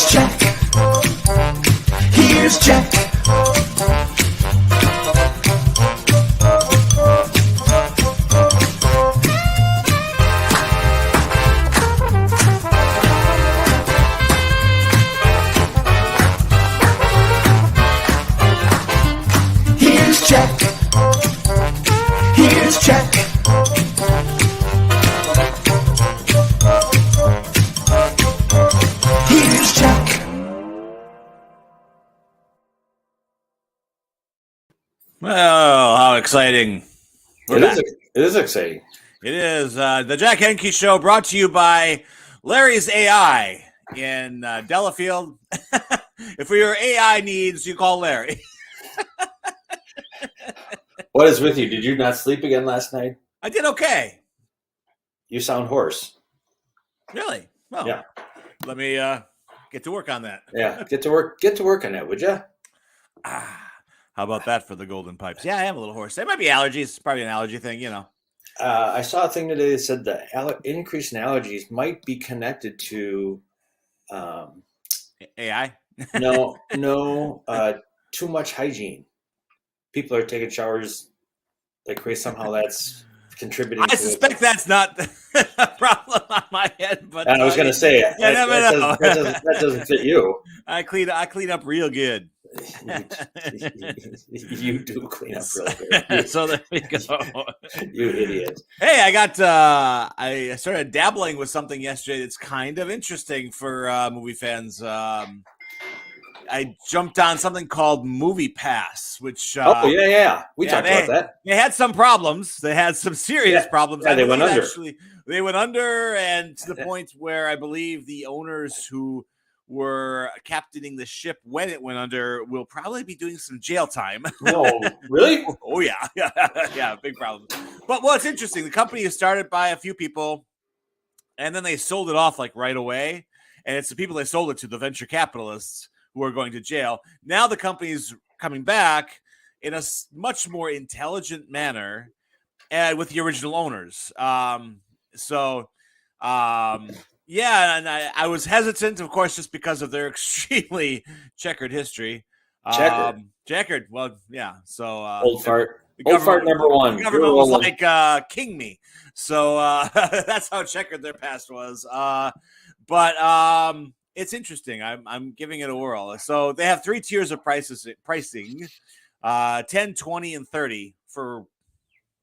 Here's Jack. Here's Jack. Here's Jack. Here's Jack. Here's Jack. Well, how exciting. It is exciting. It is. The Jack Henke Show brought to you by Larry's AI in Delafield. If for your AI needs, you call Larry. What is with you? Did you not sleep again last night? I did okay. You sound hoarse. Really? Well, Yeah. Let me get to work on that. Yeah. Get to work on that, would you? How about that for the golden pipes? Yeah, I am a little hoarse. It might be allergies. It's probably an allergy thing, you know. I saw a thing today that said the increase in allergies might be connected to AI? no, too much hygiene. People are taking showers like crazy. Somehow that's contributing. I suspect that's not a problem on my end. But I was going to say that doesn't fit you. I clean up real good. You do clean up real good. So there we go. You idiot. Hey, I started dabbling with something yesterday that's kind of interesting for movie fans. I jumped on something called Movie Pass, which we talked about that. They had some problems. They had some serious problems. Yeah, they went under. Actually, they went under, and to the point where I believe the owners who were captaining the ship when it went under will probably be doing some jail time. No, really? Oh yeah, yeah, big problem. But what's interesting, the company is started by a few people, and then they sold it off like right away, and it's the people they sold it to, the venture capitalists, who are going to jail. Now the company's coming back in a much more intelligent manner and with the original owners. Yeah, and I was hesitant, of course, just because of their extremely checkered history. Checkered. Well, yeah. So old fart number one. The government was like king me. So that's how checkered their past was. But it's interesting. I'm giving it a whirl. So they have 3 tiers of pricing, 10, 20, and 30 for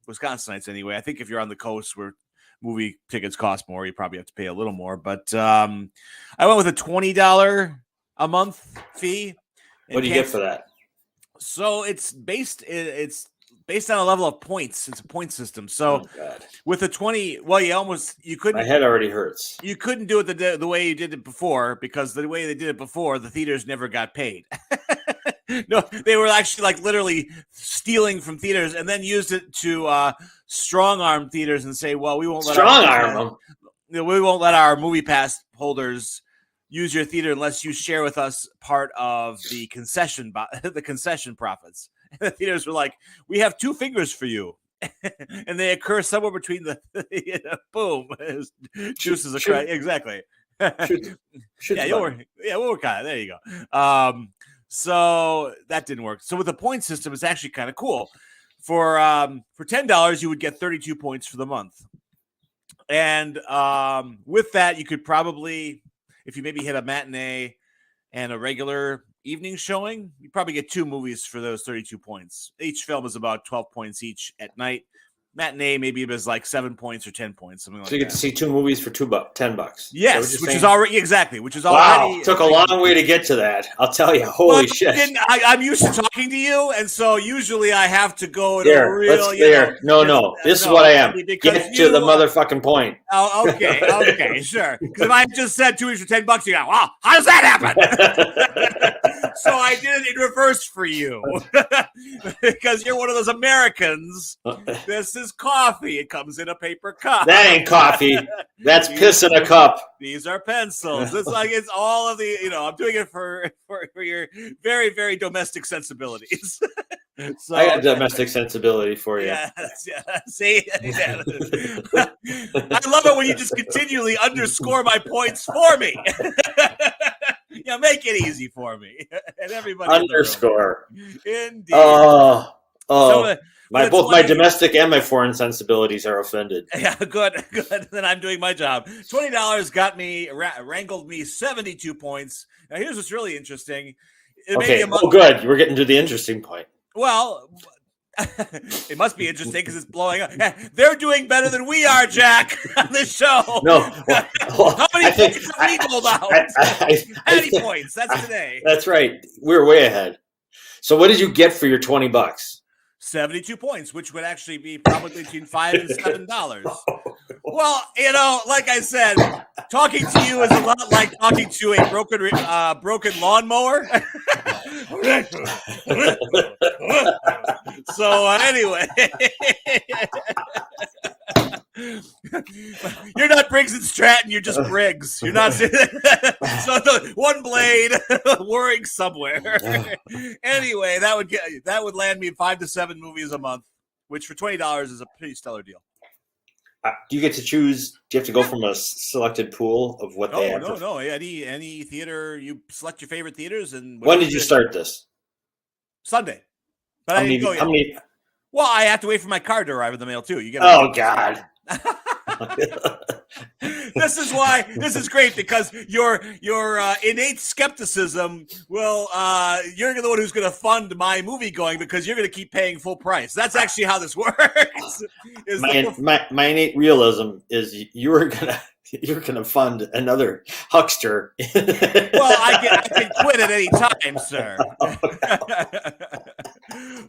Wisconsinites anyway. I think if you're on the coast where movie tickets cost more, you probably have to pay a little more. But I went with a $20 a month fee. What do you get for that? So it's based on a level of points. It's a point system. So with a 20, well, you couldn't. My head already hurts. You couldn't do it the way you did it before, because the way they did it before, the theaters never got paid. No, they were actually like literally stealing from theaters and then used it to strong arm theaters and say, well, we won't let our movie pass holders use your theater unless you share with us part of the concession profits. And the theaters were like, we have 2 fingers for you. And they occur somewhere between the boom. Juices of Christ. Exactly. We'll work on it. There you go. So that didn't work. So with the point system, it's actually kind of cool. For $10, you would get 32 points for the month. And with that, you could probably, if you maybe hit a matinee and a regular evening showing, you probably get 2 movies for those 32 points. Each film is about 12 points each at night. Matinee maybe it was like 7 points or 10 points, something like that. So you get to see 2 movies for $10. Yes, which is already wow. Took a long way to get to that. I'll tell you. Holy shit! I'm used to talking to you, and so usually I have to go to a real. No. This is what I am. Get to the motherfucking point. Oh, okay, sure. Because if I just said 2 weeks for $10, you go, wow, how does that happen? So I did it in reverse for you, because you're one of those Americans. This is coffee. It comes in a paper cup. That ain't coffee. That's piss in a cup. These are pencils. It's all of the, I'm doing it for your very, very domestic sensibilities. So, I got domestic sensibility for you. Yeah. See? Yeah. I love it when you just continually underscore my points for me. make it easy for me and everybody. Underscore. Indeed. Oh. So, Both my domestic and my foreign sensibilities are offended. Yeah, good. Then I'm doing my job. $20 got me, wrangled me 72 points. Now, here's what's really interesting. Okay. Good. We're getting to the interesting point. Well, it must be interesting because it's blowing up. They're doing better than we are, Jack, on this show. No. How many points have we doled out? 80 points. That's today. That's right. We're way ahead. So what did you get for your $20? 72 points, which would actually be probably between $5 and $7. Well, like I said, talking to you is a lot like talking to a broken lawnmower. So anyway, you're not Briggs and Stratton. You're just Briggs. You're not. So one blade whirring somewhere. Anyway, that would land me 5 to 7 movies a month, which for $20 is a pretty stellar deal. Do you get to choose? Do you have to go from a selected pool of what they have? No. Any theater, you select your favorite theaters. And when did you start this? Sunday. But I didn't go yet. Well, I have to wait for my card to arrive in the mail too. God. This is great because your innate skepticism you're the one who's going to fund my movie going because you're going to keep paying full price. That's actually how this works. My innate realism is you're gonna fund another huckster. Well, I can quit at any time, sir.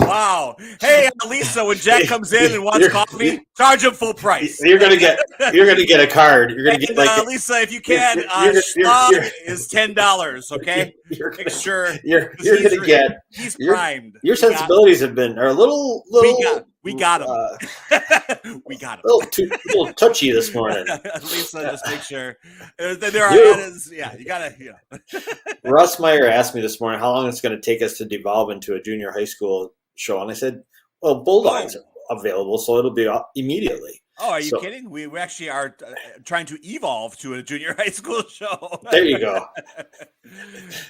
Wow. Hey, Lisa, when Jack comes in and wants coffee, charge him full price. You're gonna get a card. You're gonna get Lisa, if you can, Schlag is $10. Okay, make sure you're gonna get. He's primed. Your sensibilities are a little. We got him. We got him. A little touchy this morning. Lisa, just make sure. There are edits. Yeah, you gotta. Russ Meyer asked me this morning how long it's going to take us to devolve into a junior high school show, and I said, "Well, Bulldogs are available, so it'll be immediately." Oh, are you kidding? We actually are trying to evolve to a junior high school show. There you go.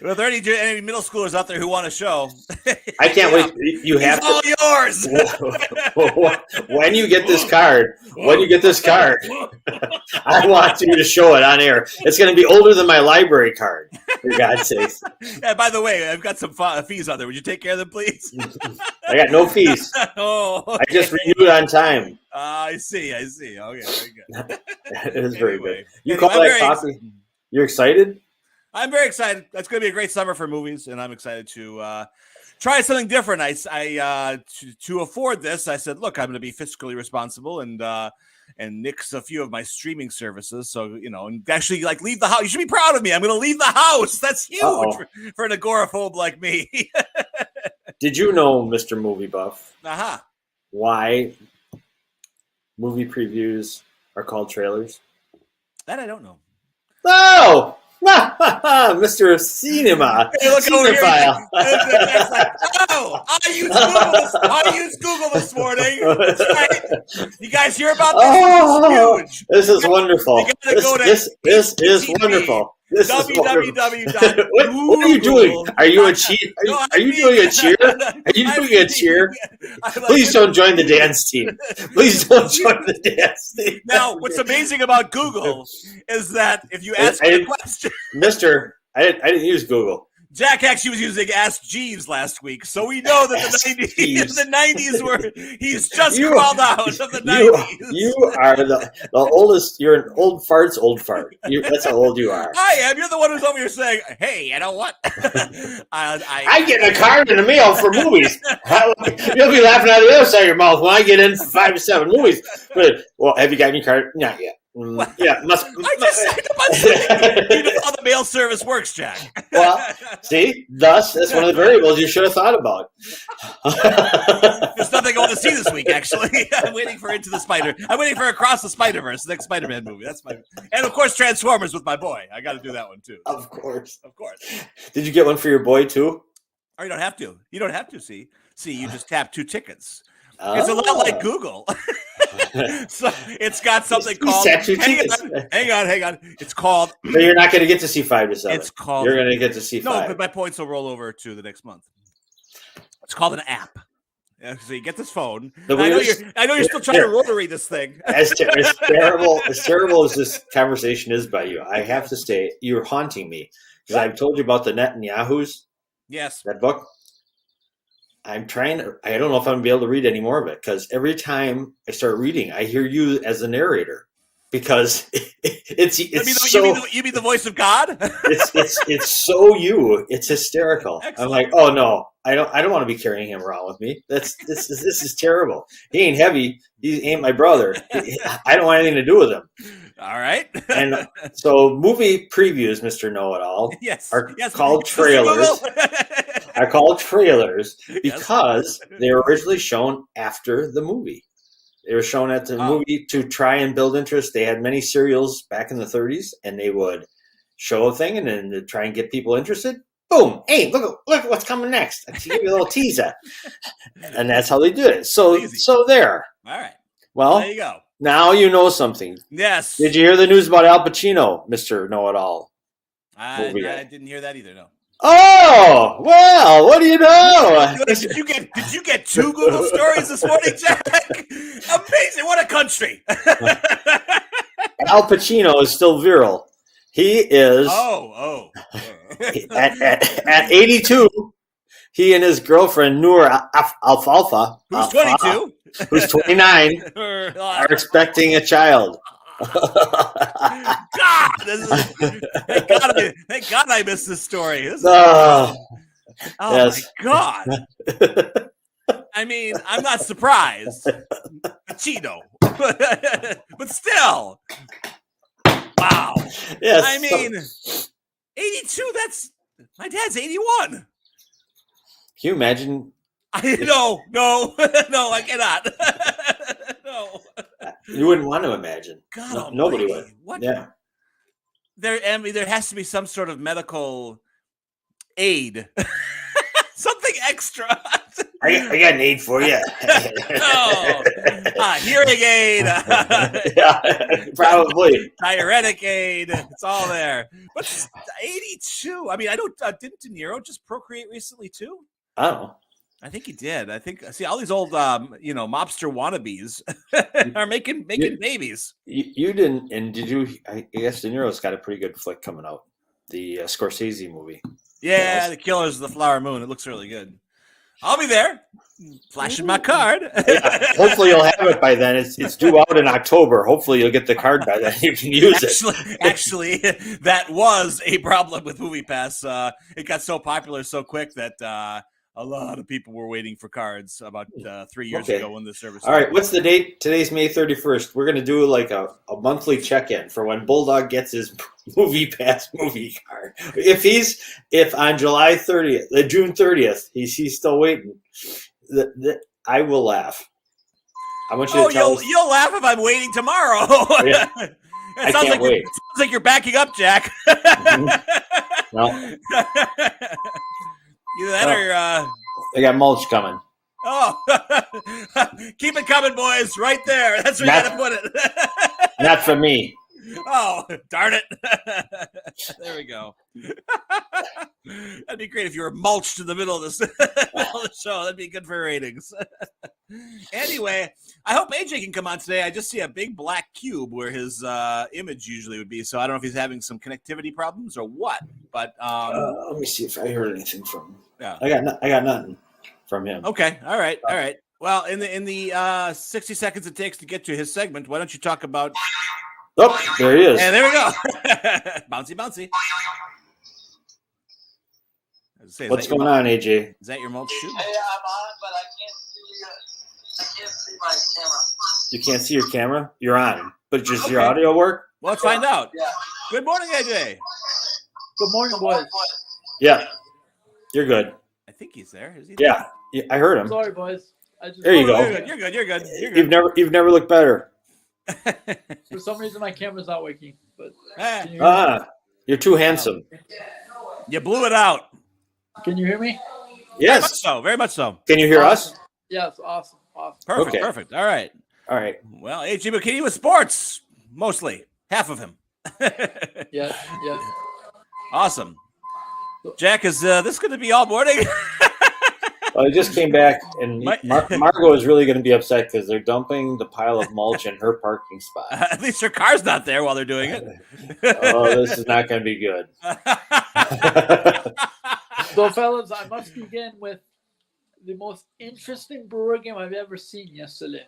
Well, are there any middle schoolers out there who want a show? I can't wait. You have all yours. When you get this card, I want you to show it on air. It's going to be older than my library card, for God's sake. Yeah, by the way, I've got some fees out there. Would you take care of them, please? I got no fees. Oh, okay. I just renewed on time. I see. Okay, very good. It is very good. You call that coffee? You're excited? I'm very excited. That's going to be a great summer for movies, and I'm excited to try something different. To afford this, I said, look, I'm going to be fiscally responsible and nix a few of my streaming services. So, and actually leave the house. You should be proud of me. I'm going to leave the house. That's huge for an agoraphobe like me. Did you know, Mr. Movie Buff, why movie previews are called trailers? That I don't know. Oh! Mr. Cinema. Hey, look over here. Cinephile. I used Google this morning. Right. You guys hear about this? This is huge. This is wonderful. This is wonderful. www. What are you doing? Are you a cheer? Are you doing a cheer? Are you doing a cheer? Please don't join the dance team. Please don't join the dance team. Now, what's amazing about Google is that if you ask me a question, Mister, I didn't use Google. Jack actually was using Ask Jeeves last week, so we know that the 90s were. He's just crawled out of the 90s. You are the oldest. You're an old fart's old fart. That's how old you are. I am. You're the one who's over here saying, "Hey, you know what? I get a card in the mail for movies. You'll be laughing out of the other side of your mouth when I get in for 5 to 7 movies. But have you got any card? Not yet. Yeah, must. I just signed up on something. You know how the mail service works, Jack. Well, see, that's one of the variables you should have thought about. There's nothing I want to see this week, actually. I'm waiting for I'm waiting for Across the Spider-Verse, the next Spider-Man movie. And of course, Transformers with my boy. I got to do that one too. Of course. Did you get one for your boy too? Oh, you don't have to. See, you just tap 2 tickets. It's a lot like Google. So it's got something called. Hang on. It's called. But you're not going to get to see 5 to 7. It's called. You're going to get to see 5. No, but my points will roll over to the next month. It's called an app. So you get this phone. I know you're still trying to rotary this thing. As terrible as this conversation is by you, I have to say you're haunting me because I've told you about the Netanyahu's. Yes, that book. I'm trying to. I don't know if I'm gonna be able to read any more of it because every time I start reading, I hear you as the narrator because you mean the voice of God? it's so you. It's hysterical. Excellent. I'm like, oh no, I don't want to be carrying him around with me. This is terrible. He ain't heavy. He ain't my brother. I don't want anything to do with him. All right. And so movie previews, Mr. Know-It-All, are called trailers. Are called trailers because they were originally shown after the movie. They were shown at the movie to try and build interest. They had many serials back in the 30s, and they would show a thing and then to try and get people interested. Boom! Hey, look what's coming next. I give you a little teaser, and that's how they do it. So there. All right. Well, there you go. Now you know something. Yes. Did you hear the news about Al Pacino, Mr. Know-It-All? I didn't hear that either. No. Oh, well, what do you know? Did you get 2 Google stories this morning, Jack? Amazing. What a country. Al Pacino is still virile. He is at 82. He and his girlfriend Noor Alfalfa, who's 22, who's 29, are expecting a child. God, thank God I missed this story. My God. I mean, I'm not surprised. Pacino. But still. Wow. Yes. I mean, 82, that's my dad's 81. Can you imagine? No, I cannot. No. You wouldn't want to imagine. God, nobody would. What? Yeah. There has to be some sort of medical aid. Something extra. I got an aid for you. Hearing aid. Yeah, probably. Diuretic aid. It's all there. But 82. I mean, didn't De Niro just procreate recently too? I don't know. I think he did. See all these old, mobster wannabes are making babies. You didn't, and did you? I guess De Niro's got a pretty good flick coming out. The Scorsese movie. Yeah, The Killers of the Flower Moon. It looks really good. I'll be there. Flashing my card. Yeah, hopefully you'll have it by then. It's due out in October. Hopefully you'll get the card by then. You can use it. Actually, that was a problem with MoviePass. It got so popular so quick that a lot of people were waiting for cards about 3 years ago when the service started. All right, what's the date? Today's May 31st. We're going to do like a monthly check-in for when Bulldog gets his MoviePass movie card. If on July 30th, June 30th, he's still waiting, I will laugh. I want you to tell us. You'll laugh if I'm waiting tomorrow. Yeah. I can't wait. It sounds like you're backing up, Jack. No. Either that or they got mulch coming. Oh, keep it coming, boys! Right there. That's where you got to put it. Not for me. Oh, darn it! There we go. That'd be great if you were mulched in the middle of the show. That'd be good for ratings. Anyway, I hope AJ can come on today. I just see a big black cube where his image usually would be. So I don't know if he's having some connectivity problems or what. But let me see if I heard anything from him. Yeah, I got nothing from him. Okay, all right. Well, in the 60 seconds it takes to get to his segment, why don't you talk about? Oh, there he is. And there we go. Bouncy. What's going on, AJ? Is that your mulch shoe? Hey, I'm on, but I can't see my camera. You can't see your camera? You're on. But just your audio work? Well, let's find out. Yeah. Good morning, AJ. Good morning, boys. Yeah. You're good. I think he's there. Is he there? Yeah, I heard him. Sorry, boys. There you go. You're good. You've never looked better. For some reason, my camera's not working. But you're too handsome. You blew it out. Can you hear me? Yes. Very much so. Can you hear us? Yes, awesome. Perfect. All right. All right. Well, AJ McKinney with sports, mostly. Half of him. Yeah. Awesome. Jack, is this going to be all morning? Well, I just came back, and Margot is really going to be upset because they're dumping the pile of mulch in her parking spot. At least her car's not there while they're doing it. Oh, this is not going to be good. So, fellas, I must begin with the most interesting Brewer game I've ever seen yesterday.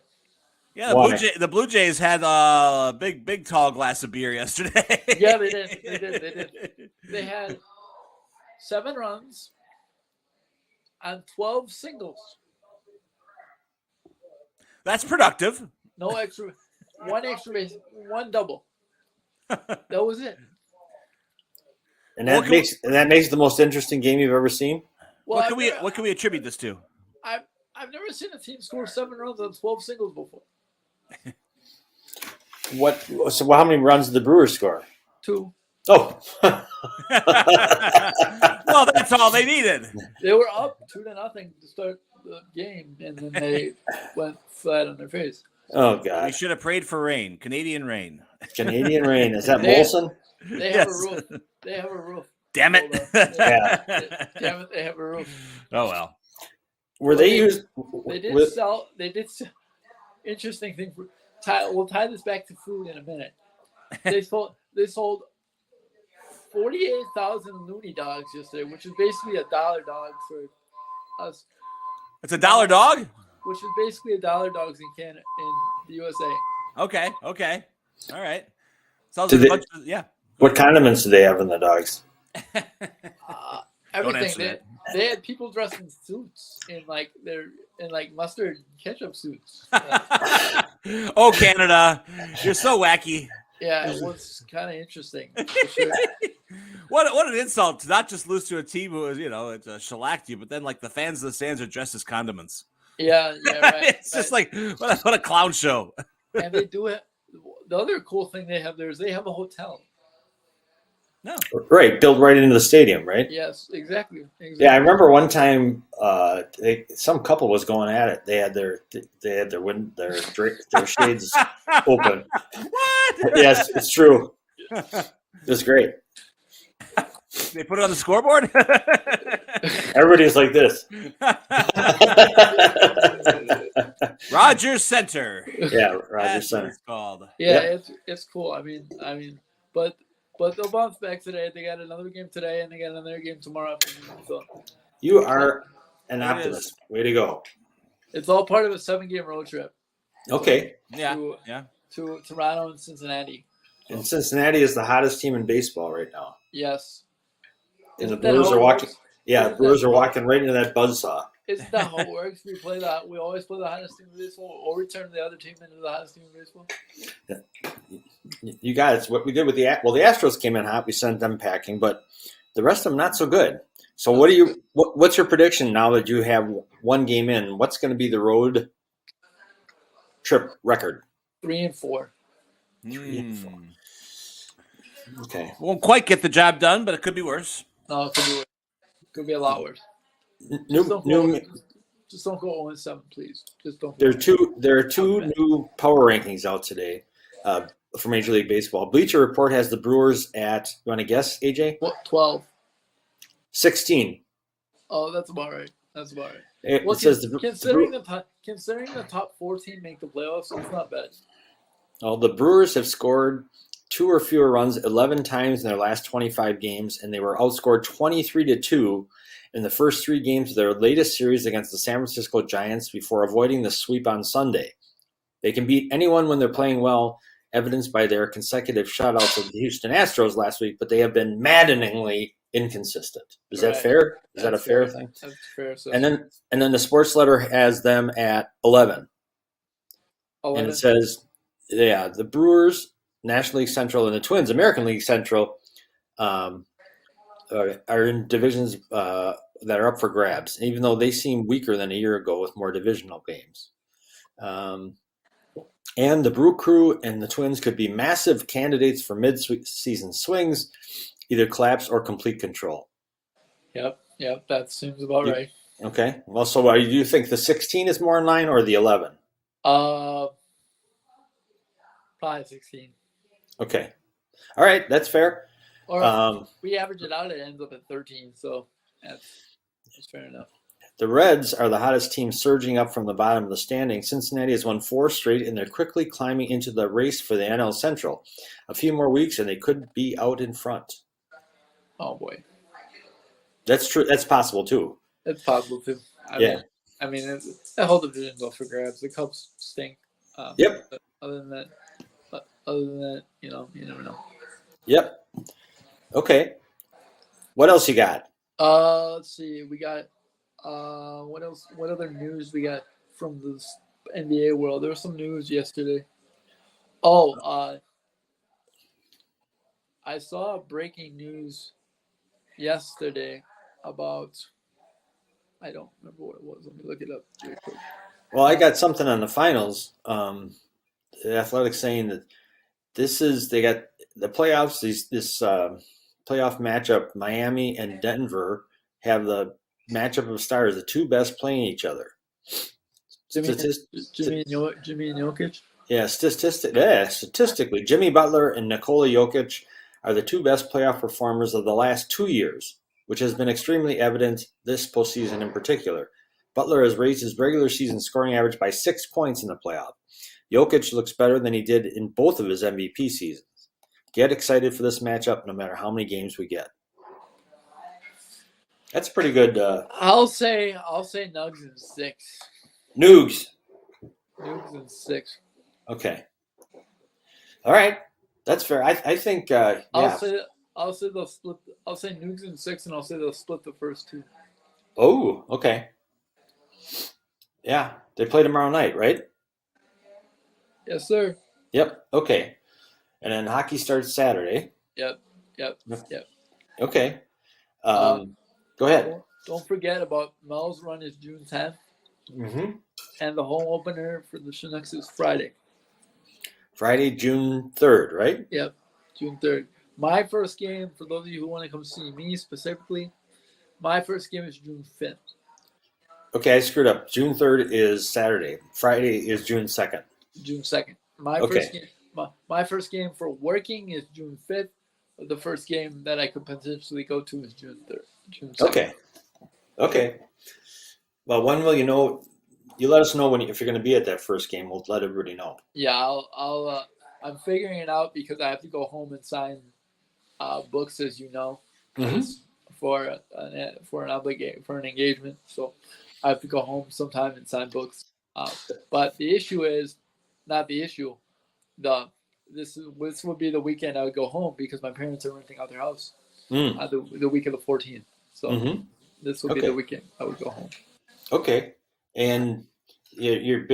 Yeah, the Blue Jays had a big tall glass of beer yesterday. Yeah, they did. They had 7 runs on 12 singles. That's productive. No extra, 1 extra base, 1 double. That was it. And that makes the most interesting game you've ever seen. Well, what can we attribute this to? I've never seen a team score 7 runs on 12 singles before. So how many runs did the Brewers score? 2. Oh. Well, that's all they needed. They were up 2-0 to start the game, and then they went flat on their face. Oh, God. We should have prayed for rain. Canadian rain. Canadian rain. Is that Molson? They have a roof. They have a roof. Damn it. Yeah. Damn it, they have a roof. Oh, well. They did sell. Interesting thing. We'll tie this back to food in a minute. They sold 48,000 loony dogs yesterday, which is basically $1 dog for us. It's $1 dog? Which is basically $1 dogs in Canada, in the USA. Okay. All right. Sounds like a bunch of, yeah. What condiments do they have in the dogs? Everything. They had people dressed in suits in mustard and ketchup suits. Oh, Canada, you're so wacky. Yeah, it was kind of interesting. For sure. What an insult to not just lose to a team who is, it's shellacked you, but then like the fans of the stands are dressed as condiments. Yeah, right. It's just like what a clown show. And they do it. The other cool thing they have there is they have a hotel. No. Right, built right into the stadium, right? Yes, exactly. Yeah, I remember one time some couple was going at it. They had their shades open. What? Yes, it's true. It's great. They put it on the scoreboard? Everybody's like this. Rogers Center. Yeah, Rogers Center. It's called. Yeah, it's cool. I mean, but they'll bounce back today. They got another game today, and they got another game tomorrow afternoon. So you are an optimist. Way to go. It's all part of a 7-game road trip. Okay. To Toronto and Cincinnati. And Cincinnati is the hottest team in baseball right now. Yes. And the Brewers are walking. Yeah, the Brewers are walking right into that buzzsaw. Isn't that how it works? We always play the hottest team in baseball, or we turn the other team into the hottest team in baseball. You guys, what we did with the Astros came in hot. We sent them packing, but the rest of them not so good. So what's your prediction now that you have one game in? What's going to be the road trip record? 3-4. 3-4. Okay. Won't quite get the job done, but it could be worse. No, it could be worse. It could be a lot worse. Just don't go 0-7, please. Just don't. There are two new power rankings out today for Major League Baseball. Bleacher Report has the Brewers at, you want to guess, AJ? What, 12? 16. Oh, that's about right. It says considering the top 14 make the playoffs, it's not bad. Well, the Brewers have scored 2 or fewer runs 11 times in their last 25 games, and they were outscored 23-2 in the first 3 games of their latest series against the San Francisco Giants before avoiding the sweep on Sunday. They can beat anyone when they're playing well, evidenced by their consecutive shutouts of the Houston Astros last week, but they have been maddeningly inconsistent. Is that fair? Is that a fair thing? That's fair. So. And then the sports letter has them at 11. And it says, the Brewers, National League Central, and the Twins, American League Central, are in divisions that are up for grabs, even though they seem weaker than a year ago with more divisional games. And the Brew Crew and the Twins could be massive candidates for mid-season swings, either collapse or complete control. Yep, that seems about right. Okay. Well, so do you think the 16 is more in line or the 11? Probably 16. Okay. All right, that's fair. Or we average it out, it ends up at 13. So that's fair enough. The Reds are the hottest team, surging up from the bottom of the standings. Cincinnati has won 4 straight, and they're quickly climbing into the race for the NL Central. A few more weeks, and they could be out in front. Oh, boy. That's true. That's possible, too. It's possible, too. I mean, the whole division's up for grabs. The Cubs stink. Yep. But other than that, you never know. Yep. Okay. What else you got? Let's see. We got what else? What other news we got from the NBA world? There was some news yesterday. Oh, I saw breaking news yesterday about. I don't remember what it was. Let me look it up real quick. Well, I got something on the finals. The Athletics saying that they got the playoffs. This playoff matchup, Miami and Denver have the matchup of stars, the 2 best playing each other. Jimmy and Jokic. Yeah, statistically, Jimmy Butler and Nikola Jokic are the 2 best playoff performers of the last 2 years, which has been extremely evident this postseason in particular. Butler has raised his regular season scoring average by 6 points in the playoff. Jokic looks better than he did in both of his MVP seasons. Get excited for this matchup no matter how many games we get. That's pretty good. I'll say Nugs in 6. Nugs in 6. Okay. All right. That's fair. I think. Yeah. I'll say they'll split. I'll say Nugs in 6, and I'll say they'll split the first 2. Oh, okay. Yeah, they play tomorrow night, right? Yes, sir. Yep. Okay. And then hockey starts Saturday. Yep. Okay. Go ahead. Don't forget about Mel's run is June 10th. Mm-hmm. And the home opener for the Canucks is Friday. Friday, June 3rd, right? Yep, June 3rd. My first game, for those of you who want to come see me specifically, my first game is June 5th. Okay, I screwed up. June 3rd is Saturday. Friday is June 2nd. June 2nd. My first game for working is June 5th. The first game that I could potentially go to is June 3rd. June 2nd. Okay. Well, when will you know? You let us know if you're going to be at that first game. We'll let everybody know. Yeah, I'm figuring it out because I have to go home and sign books, as you know, for an engagement. So I have to go home sometime and sign books. But the issue is not the issue. This would be the weekend I would go home because my parents are renting out their house the week of the 14th. So this would be the weekend I would go home. Okay. And your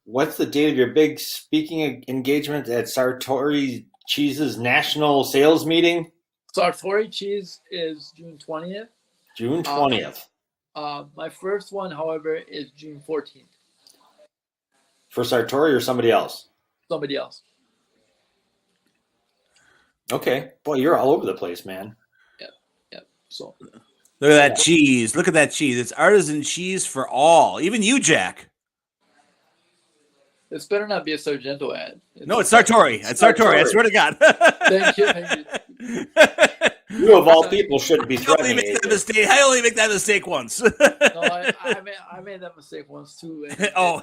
what's the date of your big speaking engagement at Sartori Cheese's national sales meeting? Sartori Cheese is June 20th. June 20th. My first one, however, is June 14th. For Sartori or somebody else? Somebody else. Okay. Boy, you're all over the place, man. Yep. So look at that cheese. Look at that cheese. It's artisan cheese for all. Even you, Jack. This better not be a Sargento ad. No, it's Sartori. It's Sartori. I swear to God. Thank you. You of all people shouldn't be threatening me. I only make that mistake once. No, I made that mistake once too. Oh,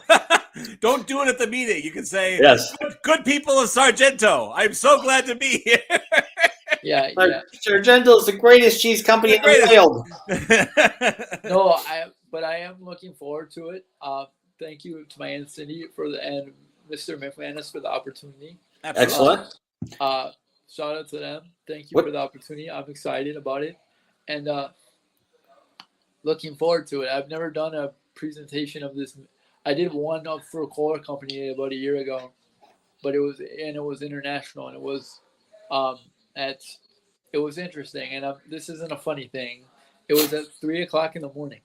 don't do it at the meeting. You can say, yes, good people of Sargento. I'm so glad to be here. Yeah. Sargento is the greatest cheese company in the world. No, I am looking forward to it. Thank you to my Aunt Cindy and Mr. McManus for the opportunity. Excellent. Shout out to them. Thank you for the opportunity. I'm excited about it and looking forward to it. I've never done a presentation of this. I did one up for a Kohler company about a year ago, but it was international and it was it was interesting. And this isn't a funny thing. It was at 3:00 in the morning.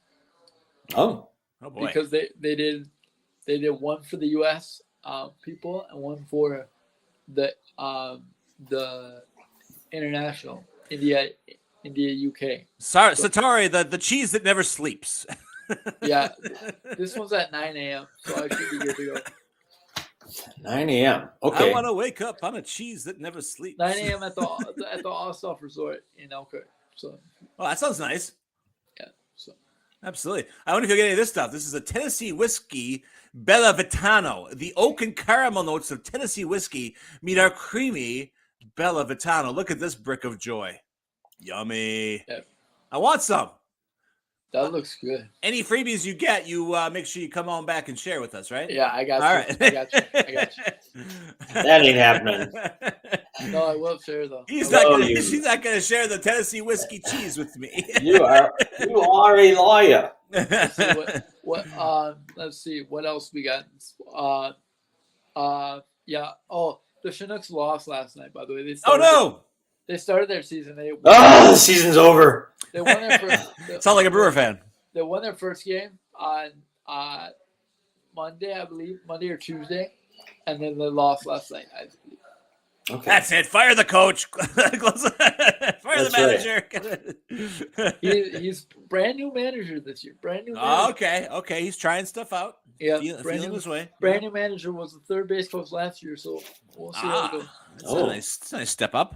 Oh boy! Because they did one for the U.S. People and one for the international India, UK. Sorry, Sartori, the cheese that never sleeps. Yeah, this one's at 9 a.m. so I should be good to go. 9 a.m. Okay. I want to wake up on a cheese that never sleeps. 9 a.m. at the All-Star Resort in Elkhart. So. Oh, that sounds nice. Yeah. So. Absolutely. I wonder if you'll get any of this stuff. This is a Tennessee whiskey, Bella Vitano. The oak and caramel notes of Tennessee whiskey meet our creamy Bella Vitano. Look at this brick of joy. Yummy. Yeah. I want some. That looks good. Any freebies you get, you make sure you come on back and share with us, right? Yeah, I got you. All right. I got you. That ain't happening. No, I will share though. He's not going to share the Tennessee whiskey cheese with me. You are a liar. Let's see what else we got. Yeah. Oh, the Chinooks lost last night. By the way, they started their season. The season's over. They won their first. Sound like a Brewer fan. They won their first game on Monday, I believe, Monday or Tuesday, and then they lost last night. I believe. Okay. That's it. Fire the coach. Fire the manager. He's brand new manager this year. Brand new. Manager. Okay. He's trying stuff out. Yeah, feeling his way. Brand new manager was the third base coach last year, so we'll see how it goes. That's a nice step up.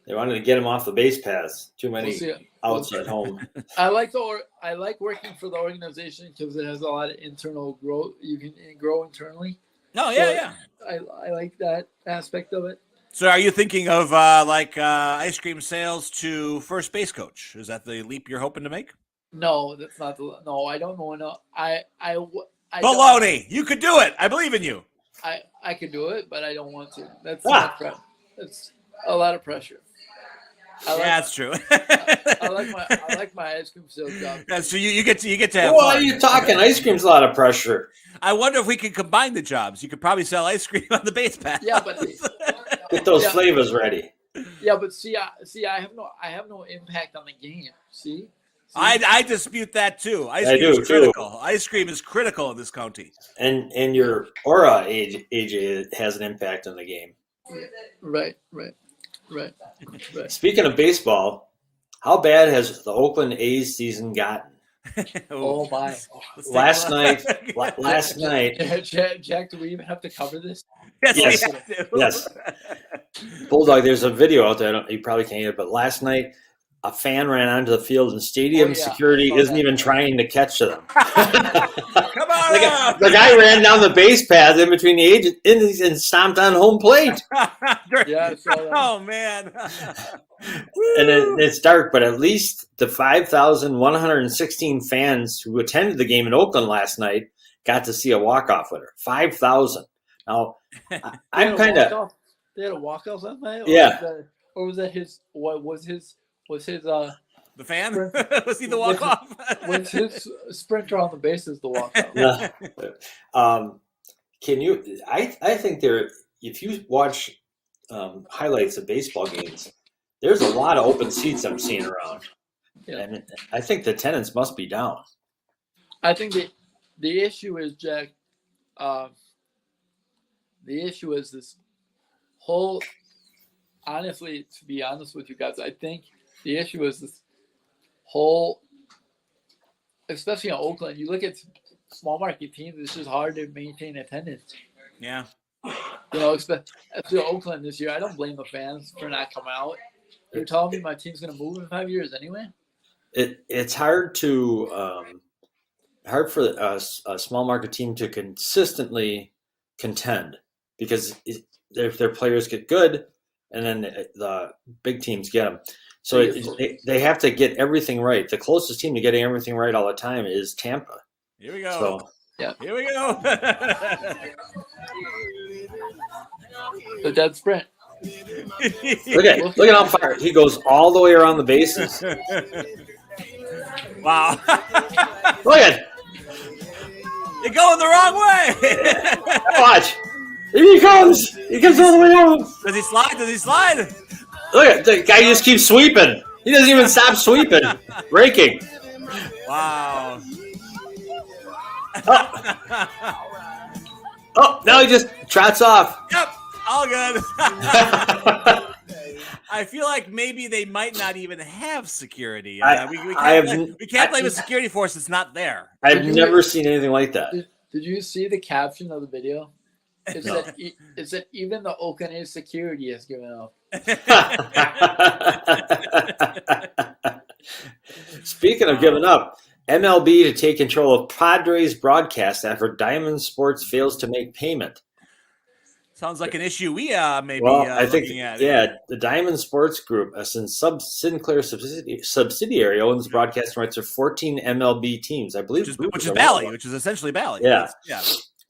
They wanted to get him off the base paths. Too many outs at home. I like working for the organization because it has a lot of internal growth. You can grow internally. Oh yeah. I like that aspect of it. So, are you thinking of ice cream sales to first base coach? Is that the leap you're hoping to make? No, that's not No, I don't know enough. Baloney! You could do it. I believe in you. I could do it, but I don't want to. That's a lot of pressure. That's true. I like my ice cream sales job. Yeah, so you get to have. What are you talking? Ice cream's a lot of pressure. I wonder if we can combine the jobs. You could probably sell ice cream on the base path. Yeah, but get those flavors ready. Yeah, but I have no impact on the game. See? I dispute that too. Ice cream is critical. Ice cream is critical in this county. And your aura, AJ, has an impact on the game. Right. Speaking of baseball, how bad has the Oakland A's season gotten? Oh my! Last night. Jack, do we even have to cover this? Yes. Bulldog, there's a video out there. You probably can't get it, but last night a fan ran onto the field and stadium security isn't even trying to catch them. Come on! The guy ran down the base path in between the A's and stomped on home plate. Yeah, oh man! And it's dark, but at least the 5,116 fans who attended the game in Oakland last night got to see a walk-off winner. 5,000. Now, I'm kind of. They had a walk-off last night. Or was that his? What was his? Was his the fan? Was he the walk-off? Was his sprinter on the bases the walk-off? Can you? I think if you watch highlights of baseball games, there's a lot of open seats I'm seeing around, and I think the attendance must be down. I think the issue is, Jack. The issue is this whole. Honestly, to be honest with you guys, I think the issue is this whole, especially in Oakland, you look at small market teams, it's just hard to maintain attendance. Yeah. Especially Oakland this year, I don't blame the fans for not coming out. You're telling me my team's going to move in 5 years anyway? It's hard for a small market team to consistently contend because their players get good and then the big teams get them. So they have to get everything right. The closest team to getting everything right all the time is Tampa. Here we go. Here we go. The dead sprint. Look at how far he goes all the way around the bases. Wow. Look at. You're going the wrong way. Watch. Here he comes. He comes all the way out. Does he slide? Look at the guy just keeps sweeping. He doesn't even stop sweeping. Raking. Wow. Oh, now he just trots off. Yep. All good. I feel like maybe they might not even have security. We can't blame a security force that's not there. I've never seen anything like that. Did you see the caption of the video? Is that even the Oakland security has given up? Speaking of giving up, MLB to take control of Padres broadcast after Diamond Sports fails to make payment. Sounds like an issue we may I be think, looking at. Yeah, the Diamond Sports Group, a Sinclair subsidiary, owns broadcasting rights of 14 MLB teams, I believe. Which is Bally, which is essentially Bally. Yeah. Yeah.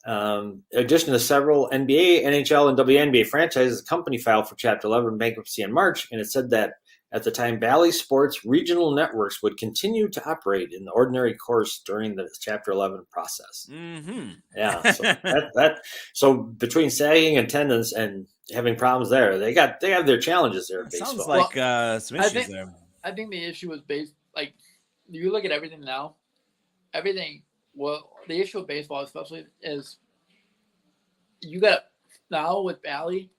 In addition to several NBA, NHL, and WNBA franchises, the company filed for Chapter 11 bankruptcy in March, and it said that at the time, Bally Sports regional networks would continue to operate in the ordinary course during the Chapter 11 process. Mm-hmm. Yeah, so so between sagging attendance and having problems there, they have their challenges there. Sounds like some issues there. I think the issue was based like you look at everything now. Well, the issue with baseball, especially, is you got now with Bally,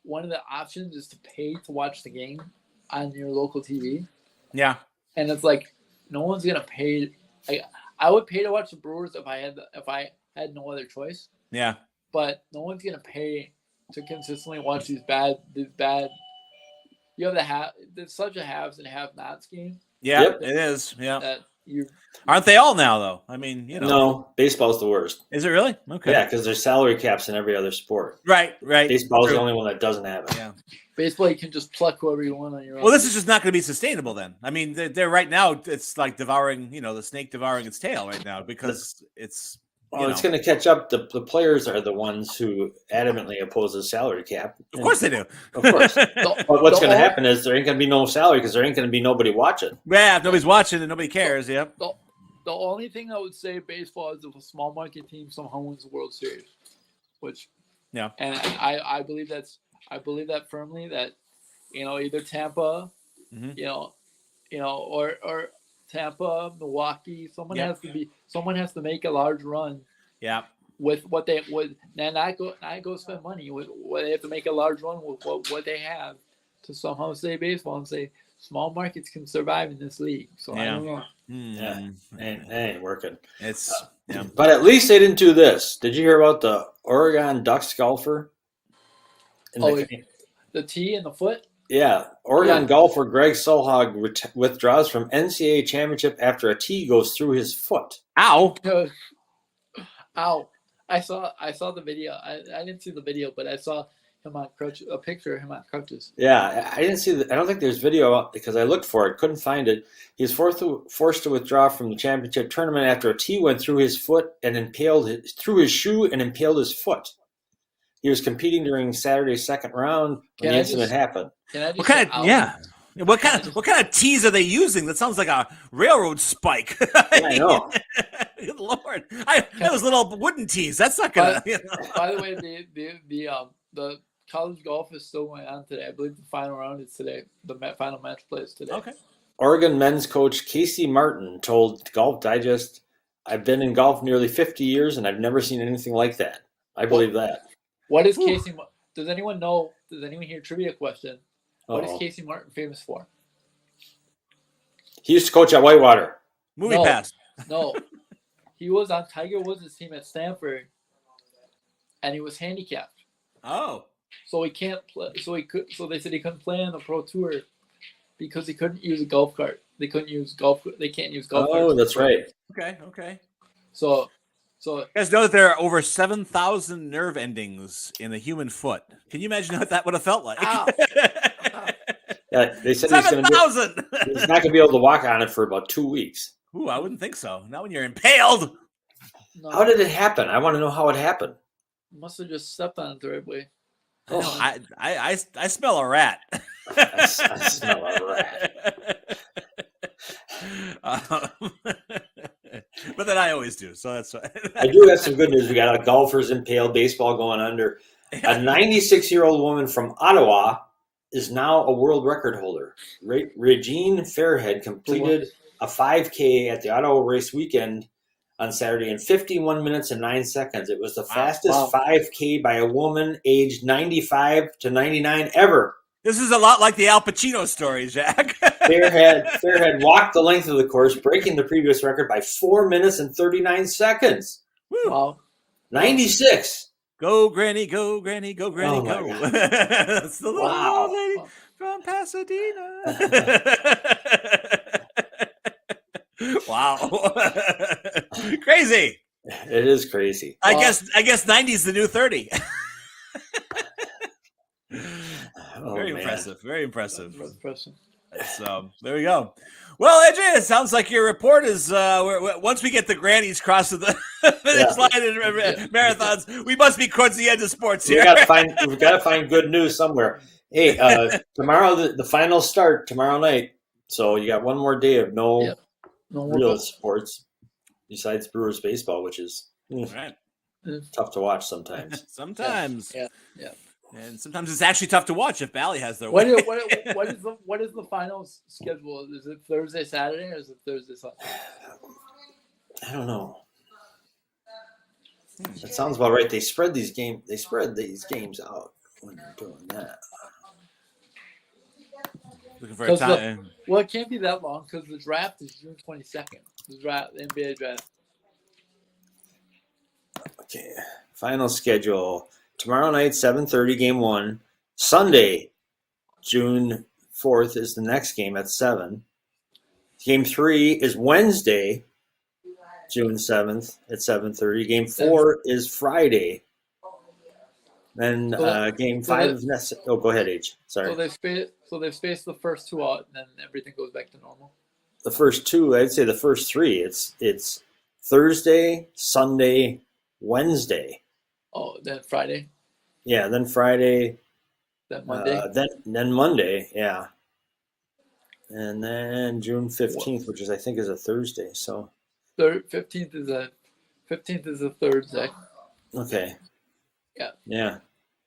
one of the options is to pay to watch the game on your local TV. Yeah. And it's like no one's gonna pay. I would pay to watch the Brewers if I had no other choice. Yeah. But no one's gonna pay to consistently watch these bad. You have there's such a haves and have-nots game. Yeah, yep. It is. Yeah. Aren't they all now though? I mean, No, baseball's the worst. Is it really? Okay. Yeah, because there's salary caps in every other sport. Right. Baseball's the only one that doesn't have it. Yeah. Baseball, you can just pluck whoever you want on your own. Well, this is just not going to be sustainable then. I mean, they're right now, it's like devouring, the snake devouring its tail right now because it's. It's going to catch up. The players are the ones who adamantly oppose the salary cap. Of course they do. Of course. But what's going to happen is there ain't going to be no salary because there ain't going to be nobody watching. Yeah, if nobody's watching and nobody cares, yeah. The only thing I would say baseball is if a small market team somehow wins the World Series, which, yeah, and I believe that firmly that, either Tampa, mm-hmm. Or Tampa, Milwaukee, someone has to make a large run. Yeah. With what they would, and not go spend money with what they have to make a large run with what they have to somehow say baseball and say small markets can survive in this league. So I don't know. Yeah, it ain't working. Yeah. But at least they didn't do this. Did you hear about the Oregon Ducks golfer? The tee and the foot? Yeah. Oregon golfer Greg Solhag withdraws from NCAA championship after a tee goes through his foot. Ow. Ow. I saw the video. I didn't see the video, but I saw him on crutches, a picture of him on crutches. Yeah, I didn't see I don't think there's video out because I looked for it, couldn't find it. He's forced to withdraw from the championship tournament after a tee went through his foot and through his shoe and impaled his foot. He was competing during Saturday's second round when the incident happened. What kind of tees are they using? That sounds like a railroad spike. I know. Good Lord, those little wooden tees. That's not gonna. By the way, the college golf is still going on today. I believe the final round is today. The final match plays today. Okay. Oregon men's coach Casey Martin told Golf Digest, "I've been in golf nearly 50 years, and I've never seen anything like that." I believe that. What is Casey? Does anyone know? Does anyone hear trivia question? What is Casey Martin famous for? He used to coach at Whitewater. Movie Pass. No, he was on Tiger Woods' team at Stanford, and he was handicapped. Oh. So he can't play. So they said he couldn't play on the pro tour because he couldn't use a golf cart. They can't use golf carts. Oh, that's right. Okay. So you guys know that there are over 7,000 nerve endings in the human foot. Can you imagine what that would have felt like? Yeah, they said 7,000. He's not going to be able to walk on it for about 2 weeks. Ooh, I wouldn't think so. Not when you're impaled. No. How did it happen? I want to know how it happened. Must have just stepped on it the right way. Oh, I smell a rat. I smell a rat. But then I always do, so that's fine. I do have some good news. We got a golfers impaled baseball going under. A 96-year-old woman from Ottawa is now a world record holder. Regine Fairhead completed a 5K at the Ottawa race weekend on Saturday in 51 minutes and 9 seconds. It was the fastest 5K by a woman aged 95 to 99 ever. This is a lot like the Al Pacino story, Jack. Fairhead walked the length of the course, breaking the previous record by 4 minutes and 39 seconds. Woo. Wow. 96. Go, Granny, go, Granny, go, Granny, go. That's the little old lady from Pasadena. Wow. Crazy. It is crazy. I guess 90 is the new 30. Very impressive. Very impressive. So there we go. Well, AJ, it sounds like your report is once we get the grannies crossing the finish line in marathons, we must be towards the end of sports here. We've got to find good news somewhere. Hey, tomorrow the final start tomorrow night. So you got one more day of no real sports besides Brewers baseball, which is tough to watch sometimes. Yeah. And sometimes it's actually tough to watch if Bally has their way. What is the final schedule? Is it Thursday, Saturday, or is it Thursday, Sunday? I don't know. That sounds about right. They spread these games out when they're doing that. Looking for a time. Well, it can't be that long because the draft is June 22nd. The NBA draft. Okay. Final schedule. Tomorrow night, 7:30, game 1. Sunday, June 4th, is the next game at 7. Game 3 is Wednesday, June 7th at 7:30. Game 4 is Friday. Then game 5 is next. Oh, go ahead, H. Sorry. So they've spaced the first 2 out, and then everything goes back to normal. The first 2, I'd say the first 3. It's Thursday, Sunday, Wednesday. Oh, then Friday. Yeah, then Friday. Then Monday. Then Monday, yeah. And then June 15th, which I think is a Thursday. So 15th is a Thursday. Okay. Yeah.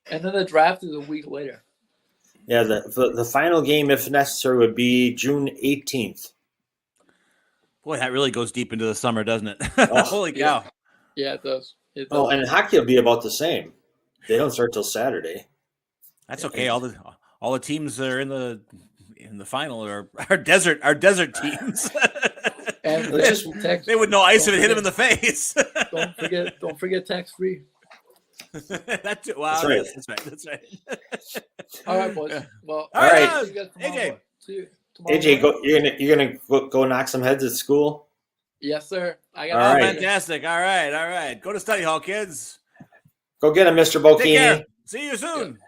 And then the draft is a week later. Yeah, the final game, if necessary, would be June 18th. Boy, that really goes deep into the summer, doesn't it? Oh, holy cow! Yeah, it does. Oh, and hockey will be about the same. They don't start till Saturday. That's okay. All the teams that are in the final are desert teams. And they would know ice if it hit them in the face. Don't forget tax free. That's right. All right, boys. Well, all right. AJ. AJ, you're gonna go knock some heads at school. Yes, sir. I got fantastic. All right. Go to study hall, kids. Go get him, Mr. Bocchini. Take care. See you soon.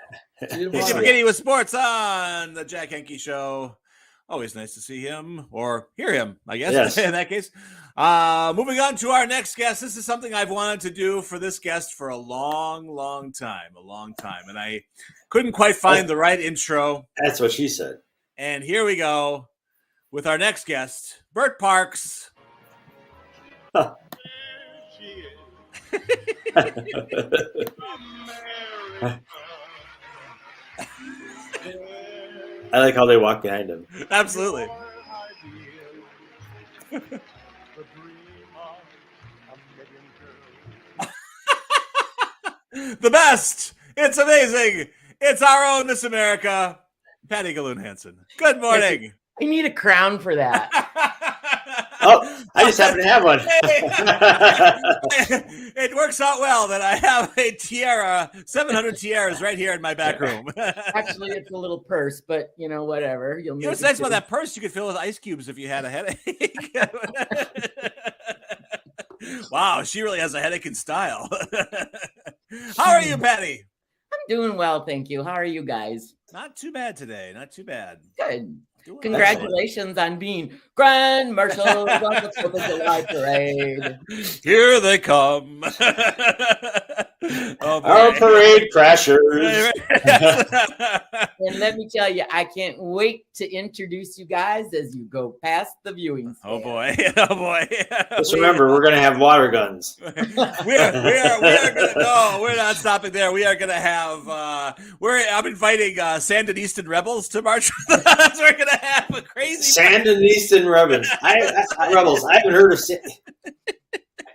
AJ McGinney with sports on the Jack Henke Show. Always nice to see him or hear him, I guess, yes. In that case. Moving on to our next guest. This is something I've wanted to do for this guest for a long time. And I couldn't quite find the right intro. That's what she said. And here we go with our next guest, Bert Parks. Huh. I like how they walk behind him. Absolutely. The best. It's amazing. It's our own Miss America, Patty Galoon Hansen. Good morning. I need a crown for that. Oh, I just happen to have one. It works out well that I have a tiara, 700 tiaras right here in my back room. Actually, it's a little purse, but whatever. You know what's nice about that purse? You could fill it with ice cubes if you had a headache. Wow, she really has a headache in style. How are you, Patty? I'm doing well, thank you. How are you guys? Not too bad today. Not too bad. Good. Congratulations on being Grand Marshal of the 4th of July Parade. Here they come. Our parade crashers. And let me tell you, I can't wait to introduce you guys as you go past the viewing stand. Oh boy. Just remember, we're going to have water guns. We're not stopping there. We are going to have, I'm inviting Sandinistan rebels to march with us. We're going to have a crazy Sandinistan rebels. Rebels. I haven't heard of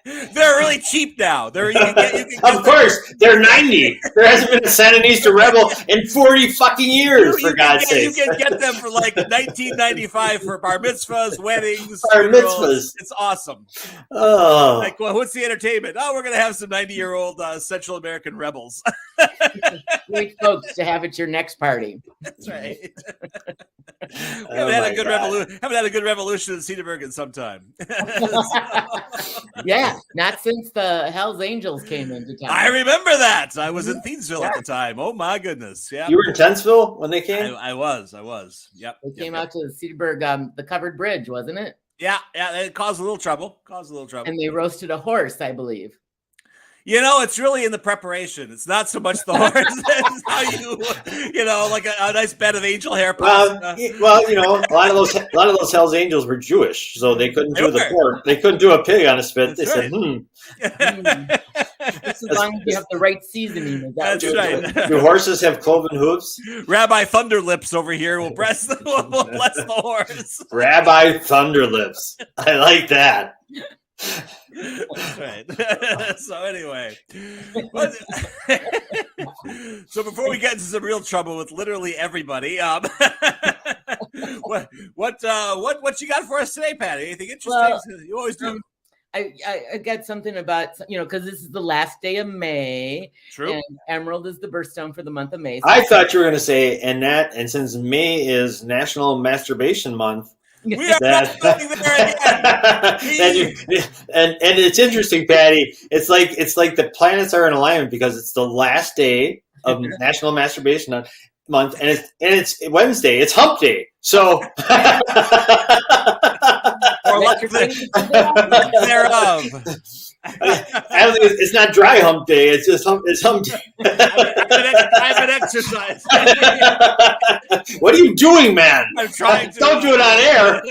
They're really cheap now. You can get of course, they're 90. There hasn't been a Sandinista rebel in 40 fucking years, for God's sake. You can get them for like $19.95 for bar mitzvahs, weddings, bar mitzvahs. It's awesome. Oh. Like, well, what's the entertainment? Oh, we're going to have some 90-year-old Central American rebels. Great folks to have at your next party. That's right. We haven't had a good revolution in Cedarburg in some time. Yeah, not since the Hell's Angels came into town. I remember that. I was in Thiensville at the time. Oh my goodness. Yeah. You were in Tentsville when they came? I was. Yep. They came out to the Cedarburg, the covered bridge, wasn't it? Yeah. It caused a little trouble. And they roasted a horse, I believe. You know, it's really in the preparation. It's not so much the horse. It's how like a nice bed of angel hair pasta. Well, a lot of those Hell's Angels were Jewish, so they couldn't do the pork. They couldn't do a pig on a spit. They said, Just as long as you have the right seasoning. That's right. Do horses have cloven hooves? Rabbi Thunderlips over here will bless the horse. Rabbi Thunderlips. I like that. That's right. So anyway, so before we get into some real trouble with literally everybody, what you got for us today, Patty? Anything interesting? Well, you always do. I got something about, because this is the last day of May. True. And Emerald is the birthstone for the month of May. So I thought you were going to say, and since May is National Masturbation Month. We are not going there again. and it's interesting, Patty. It's like the planets are in alignment because it's the last day of National Masturbation Month, and it's Wednesday. It's Hump Day. So, or thereof. It's not dry hump day. It's just hump day. I've been exercising. What are you doing, man? I'm trying to. Don't do it on air.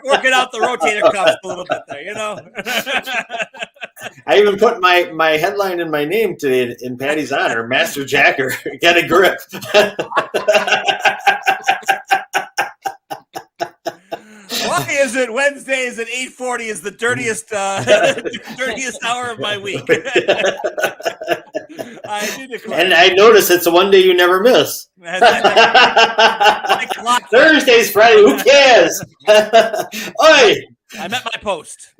Working out the rotator cuffs a little bit there, I even put my headline in my name today in Patty's honor, Master Jacker. Get a grip. Why is it Wednesdays at 8:40 is the dirtiest hour of my week? I do declare. And I notice it's the one day you never miss. Thursdays, Friday, who cares? Oi! I'm at my post.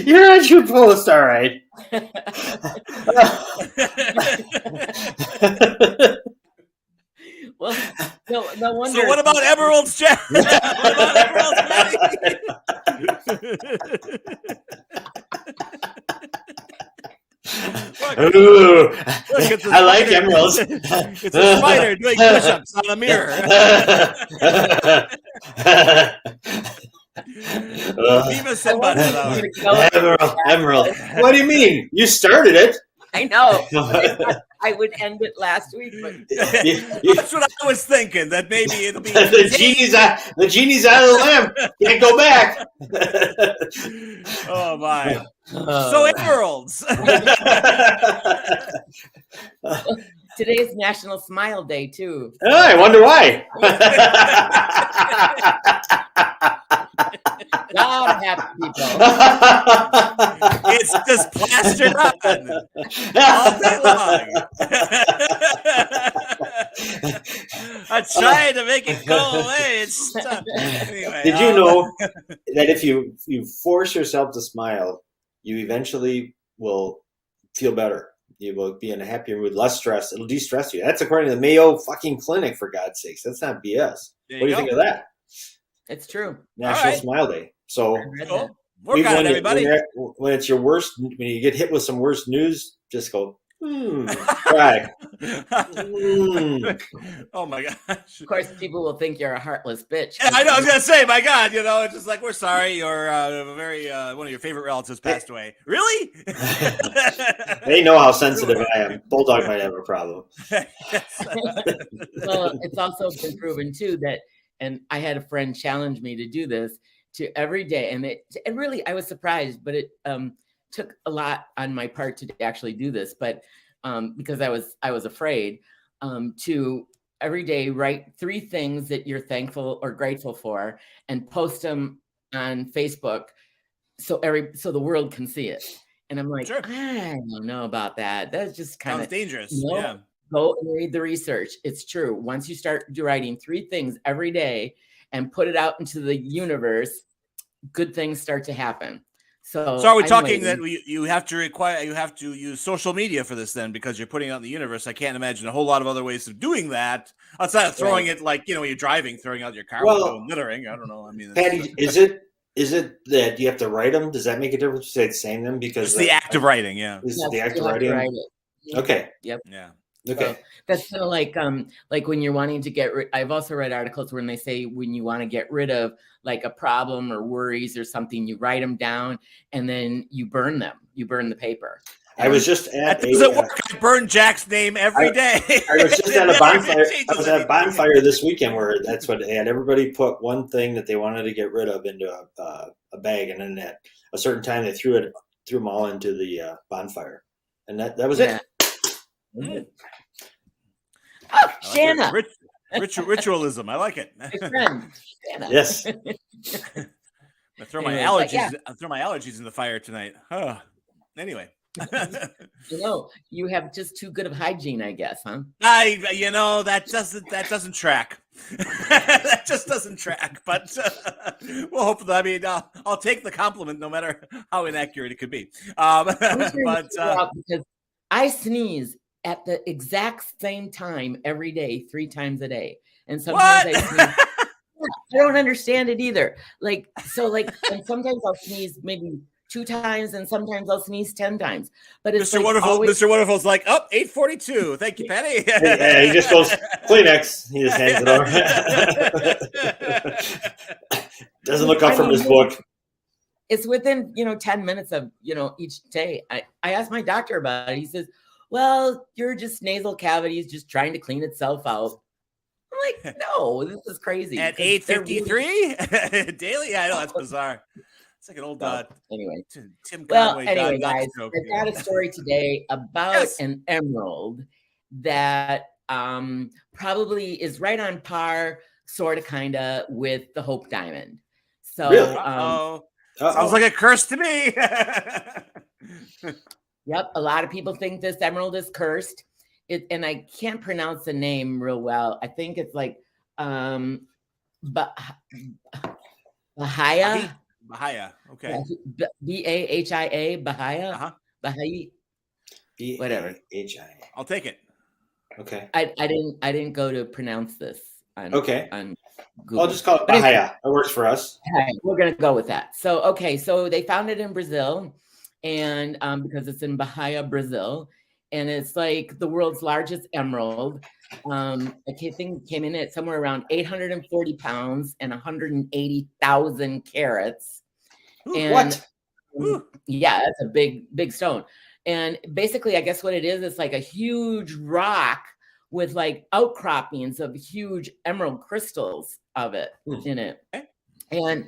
You're at your post, all right. Well, no wonder. So what about Emerald's Jack? What about Emerald's Ooh, I like emeralds. It's a spider doing push-ups on a mirror. Emerald. What do you mean? You started it. I know. I would end it last week, but that's what I was thinking. That maybe it'll be the genie's out of the lamp. Can't go back. Oh my! So emeralds. Today's National Smile Day too. Oh, I wonder why. God happy people. It's just plastered on all day long. I'm trying to make it go away. It's tough. Anyway, did you know that if you force yourself to smile, you eventually will feel better? You will be in a happier mood, less stress. It'll de-stress you. That's according to the Mayo fucking Clinic, for God's sakes. That's not BS. What do you think of that? It's true. National Smile Day. So work on it, everybody. When it's your worst, when you get hit with some worst news, just go, cry. Oh my gosh. Of course, people will think you're a heartless bitch. Yeah, I know. I was gonna say, my God, it's just like, we're sorry. Your one of your favorite relatives passed away. Really? They know how sensitive I am. Bulldog might have a problem. Well, it's also been proven too that, and I had a friend challenge me to do this to every day, and it really, I was surprised, but it took a lot on my part to actually do this, but because I was afraid to every day write 3 things that you're thankful or grateful for and post them on Facebook so the world can see it. And I'm like, sure. I don't know about that. That's just kind of dangerous. Yeah. Go and read the research. It's true. Once you start writing 3 things every day and put it out into the universe, good things start to happen. So are we talking that you have to use social media for this then, because you're putting it out in the universe? I can't imagine a whole lot of other ways of doing that outside of throwing it, like, when you're driving, throwing out your car window and littering. I don't know. I mean, Patty, is it that you have to write them? Does that make a difference to saying them? Because it's the act of writing. Yeah. Is the act of writing? Okay. Yep. Yeah. Okay. So that's kind of like when you're wanting to get rid. I've also read articles when they say when you want to get rid of like a problem or worries or something, you write them down and then you burn them. You burn the paper. I was just at I burn Jack's name every day. I was just at a bonfire. I was at a bonfire this weekend where that's what they had. Everybody put one thing that they wanted to get rid of into a bag, and then at a certain time they threw them all into the bonfire, and that was it. Mm. Oh, Shanna. Ritualism. I like it. My friend, Shanna. Yes. I throw my allergies. I throw my allergies in the fire tonight. Anyway. You have just too good of hygiene, I guess, huh? That doesn't track. That just doesn't track. But we'll hope that. I mean, I'll take the compliment, no matter how inaccurate it could be. Because I sneeze at the exact same time every day, 3 times a day, and sometimes I sneeze. I don't understand it either. And sometimes I'll sneeze maybe 2 times, and sometimes I'll sneeze 10 times. But it's Mr. Wonderful. Mr. Wonderful's like, 8:42. Thank you, Patty. Yeah, he just goes Kleenex. He just hands it over. Doesn't look up from his book. It's within 10 minutes of each day. I asked my doctor about it. He says, "Well, you're just nasal cavities just trying to clean itself out." I'm like, no, this is crazy. At 8:53 daily? I know, that's bizarre. It's like an old anyway. Tim Conway. Well, anyway, guys, I've got a story today about an emerald that probably is right on par, sort of, kind of, with the Hope Diamond. So, really? Sounds like a curse to me. Yep, a lot of people think this emerald is cursed. And I can't pronounce the name real well. I think it's like Bahia. Bahia. Okay. Bahia. Bahia. Uh-huh. Bahia. Whatever. I'll take it. Okay. I didn't go to pronounce this. On Google. I'll just call it Bahia. That works for us. We're gonna go with that. So so they found it in Brazil, and because it's in Bahia, Brazil. And it's like the world's largest emerald. I think came in at somewhere around 840 pounds and 180,000 carats. And what? Yeah, that's a big stone. And basically, I guess what it is, it's like a huge rock with like outcroppings of huge emerald crystals of it in it. And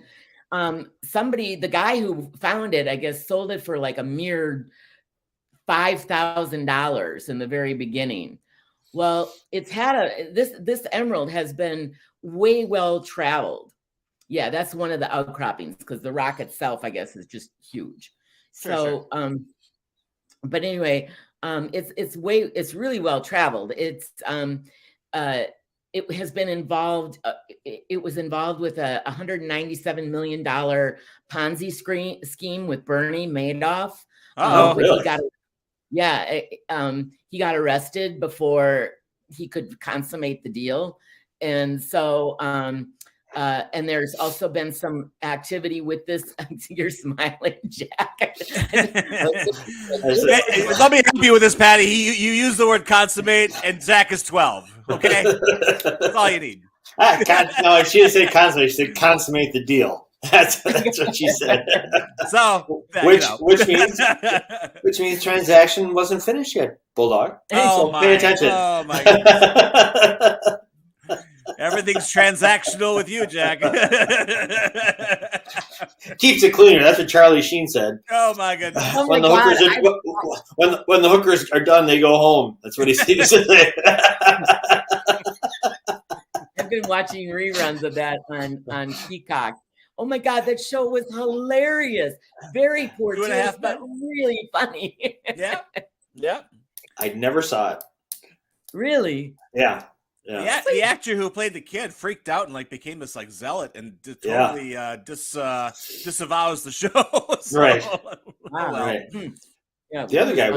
the guy who found it, I guess, sold it for like a mere $5,000 in the very beginning. Well, it's had this emerald has been way well traveled. Yeah, that's one of the outcroppings, because the rock itself, I guess, is just huge. Sure. But anyway, it's really well traveled. It has been involved. It was involved with a $197 million Ponzi scheme with Bernie Madoff. Really? He got arrested before he could consummate the deal. And so, and there's also been some activity with this. You're smiling, Jack. Let me help you with this, Patty. You use the word consummate, and Zach is 12. Okay? That's all you need. No, she didn't say consummate. She said consummate the deal. That's what she said. So, which means transaction wasn't finished yet, Bulldog. Pay attention. Oh my goodness. Everything's transactional with you, Jack. Keeps it cleaner. That's what Charlie Sheen said. Oh my goodness. When the hookers are done, they go home. That's what he said. been watching reruns of that on Peacock. Oh my God, that show was hilarious. Very portentous, but really funny. Yeah. I never saw it. Really? Yeah. The actor who played the kid freaked out and became this zealot and totally disavows the show. Right. Wow. Right. Yeah. The other guy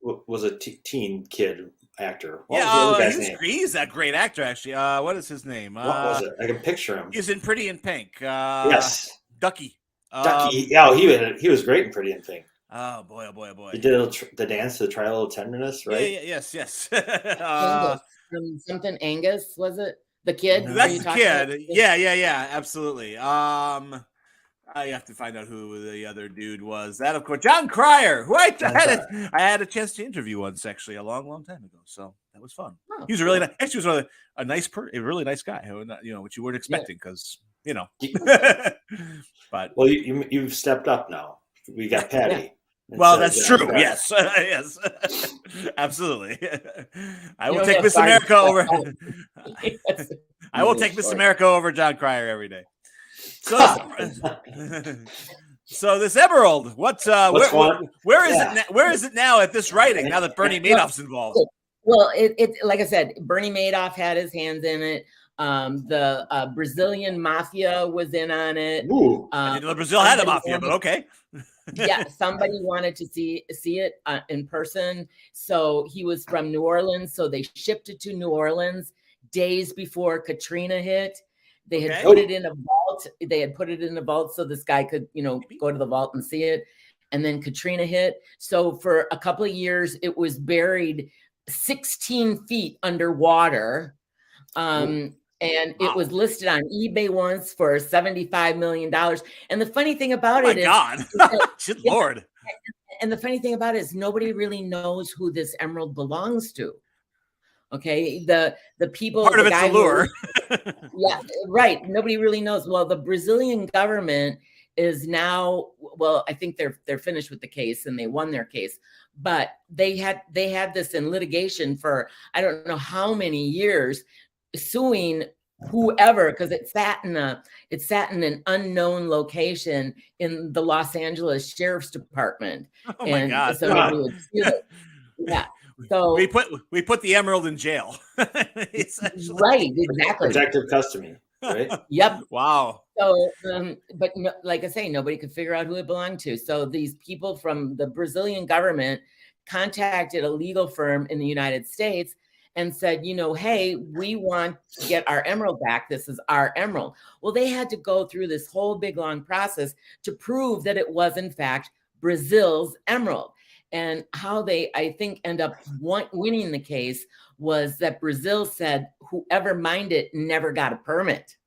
was a teen kid actor. He's that great actor actually. What is his name? What was it? I can picture him. He's in Pretty in Pink. Yes. Ducky. Ducky. He was great in Pretty in Pink. Oh boy. He did the dance to the Trial of Tenderness, right? Yeah, yes. From something Angus, was it? The kid? That's the kid. Yeah, absolutely. I have to find out who the other dude was. That, of course, John Cryer, who I had a chance to interview once, actually, a long time ago. So that was fun. Oh, he was really nice. Actually, he was a really nice guy. Which you weren't expecting because But you've stepped up now. We got Patty. Well, that's true. Yes, yes, absolutely. I will take Miss America over. I will take Miss America over John Cryer every day. So this Emerald, where is it now at this writing? Now that Bernie Madoff's involved. Well, it like I said, Bernie Madoff had his hands in it. The Brazilian mafia was in on it. I didn't know Brazil had a mafia, but okay. Yeah, somebody wanted to see it in person. So he was from New Orleans. So they shipped it to New Orleans days before Katrina hit. They had put it in a vault. They had put it in a vault so this guy could, go to the vault and see it. And then Katrina hit. So for a couple of years, it was buried 16 feet underwater. And it was listed on eBay once for $75 million. And the funny thing about it is, good Lord. And the funny thing about it is nobody really knows who this emerald belongs to. Okay. The people, part of it's a lure. Yeah, right. Nobody really knows. Well, the Brazilian government is now, I think they're finished with the case and they won their case, but they had this in litigation for, I don't know how many years, suing whoever, because it sat in an unknown location in the Los Angeles Sheriff's Department. Oh my God! So would sue it. Yeah. So we put the emerald in jail. Right. Exactly. Protective custody. Right. Yep. Wow. So, but like I say, nobody could figure out who it belonged to. So these people from the Brazilian government contacted a legal firm in the United States and said, hey, we want to get our emerald back. This is our emerald. Well, they had to go through this whole big, long process to prove that it was, in fact, Brazil's emerald. And how they, I think, end up winning the case was that Brazil said whoever mined it never got a permit.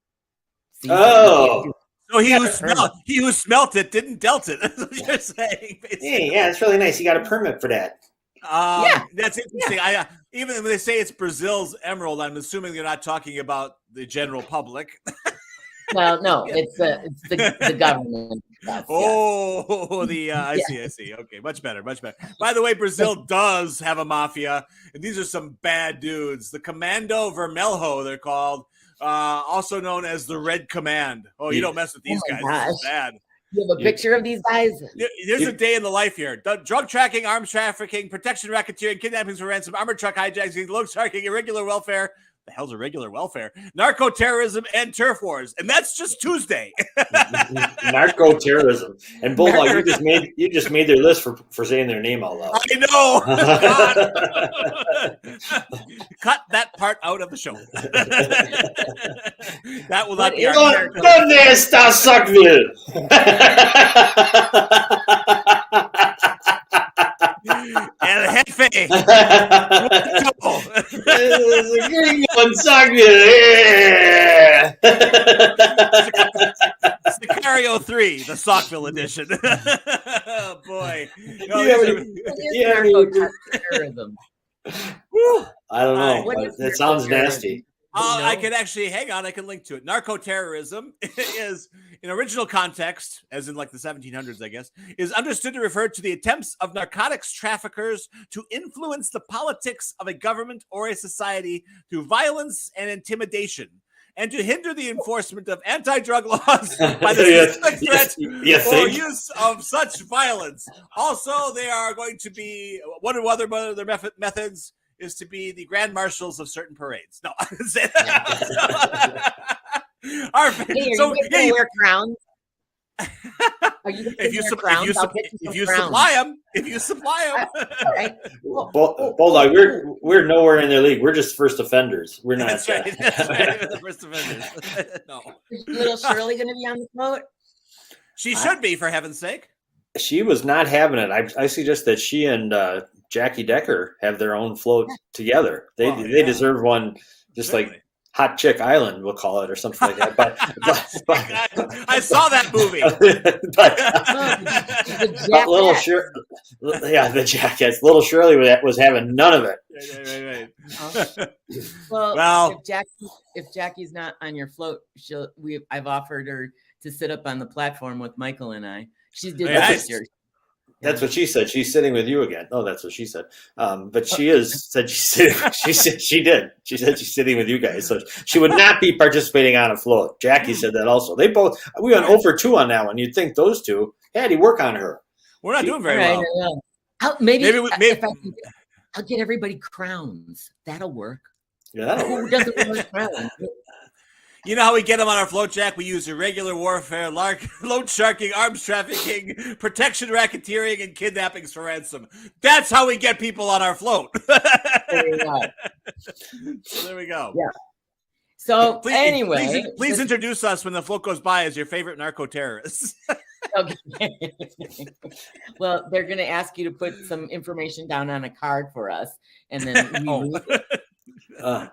See, so he who smelt it didn't dealt it. That's what you're saying. Hey, yeah, it's really nice. He got a permit for that. That's interesting. Yeah. Even when they say it's Brazil's emerald, I'm assuming they're not talking about the general public. Well, no, it's the government. I see. Okay, much better. By the way, Brazil does have a mafia, and these are some bad dudes. The Comando Vermelho, they're called, also known as the Red Command. Oh, you don't mess with these guys. This is bad. You have a picture of these guys? There's a day in the life here. Drug tracking, arms trafficking, protection racketeering, kidnappings for ransom, armored truck hijacking, loan sharking, irregular welfare. The hell's irregular welfare? Narco terrorism and turf wars. And that's just Tuesday. Narco terrorism. And Bulldog, you just made their list for saying their name out loud. I know. Cut that part out of the show. That will not be our character. ¿Dónde está Suckville? El Jefe. Sicario 3, the Sockville edition. Oh, boy. I don't know. It sounds nasty. I can actually, hang on, I can link to it. Narco-terrorism is, in original context, as in like the 1700s, I guess, is understood to refer to the attempts of narcotics traffickers to influence the politics of a government or a society through violence and intimidation. and to hinder the enforcement of anti-drug laws by the threat or use of such violence. Also, they are going to be one of their methods is to be the grand marshals of certain parades. No, you wear crowns. If you supply them. Right. Bulldog, we're nowhere in their league. We're just first offenders. We're not. That's right. The first offenders. No. Is little Shirley going to be on the float? She should be, for heaven's sake. She was not having it. I suggest that she and Jackie Decker have their own float together. They deserve one, just like Hot Chick Island, we'll call it, or something like that. But I saw that movie. but little Shirley, the Jackass. Little Shirley was having none of it. Right. Well, if Jackie's not on your float, I've offered her to sit up on the platform with Michael and I. She did that this year. That's what she said. She's sitting with you again. Oh, that's what she said. But she said she's sitting. She said she did. She said she's sitting with you guys. So she would not be participating on a float. Jackie said that also. We went 0 for 2 on that one. You'd think those two, Hattie, work on her. We're not doing very well. Maybe I'll get everybody crowns. That'll work. Yeah, that'll work. Who doesn't want crowns? You know how we get them on our float, Jack? We use irregular warfare, loan sharking, arms trafficking, protection racketeering, and kidnappings for ransom. That's how we get people on our float. There you go. So there we go. Yeah. So please introduce us when the float goes by as your favorite narco-terrorists. Okay. Well, they're going to ask you to put some information down on a card for us, and then we all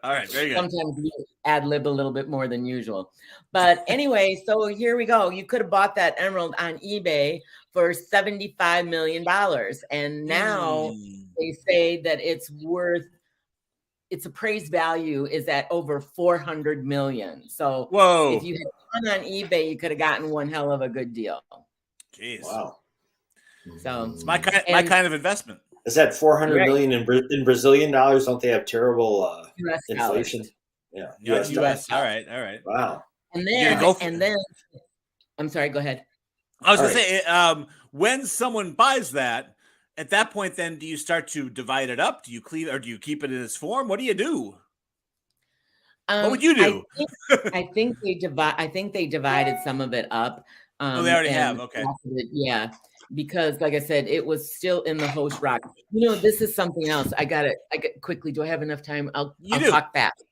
right, very good. Sometimes we ad lib a little bit more than usual. But anyway, so here we go. You could have bought that emerald on eBay for $75 million. And now they say that its appraised value is at over $400 million. So if you had gone on eBay, you could have gotten one hell of a good deal. Jeez. Wow. So it's my kind of investment. Is that 400 million in Brazilian dollars? Don't they have terrible inflation? Yeah, US. All right. Wow. And then, I'm sorry. Go ahead. I was going to say, when someone buys that, at that point, then do you start to divide it up? Do you cleave or do you keep it in its form? What do you do? What would you do? I think they divided some of it up. They already have. Okay. Yeah. Because, like I said, it was still in the host rock. This is something else. I got quickly. Do I have enough time? I'll talk fast.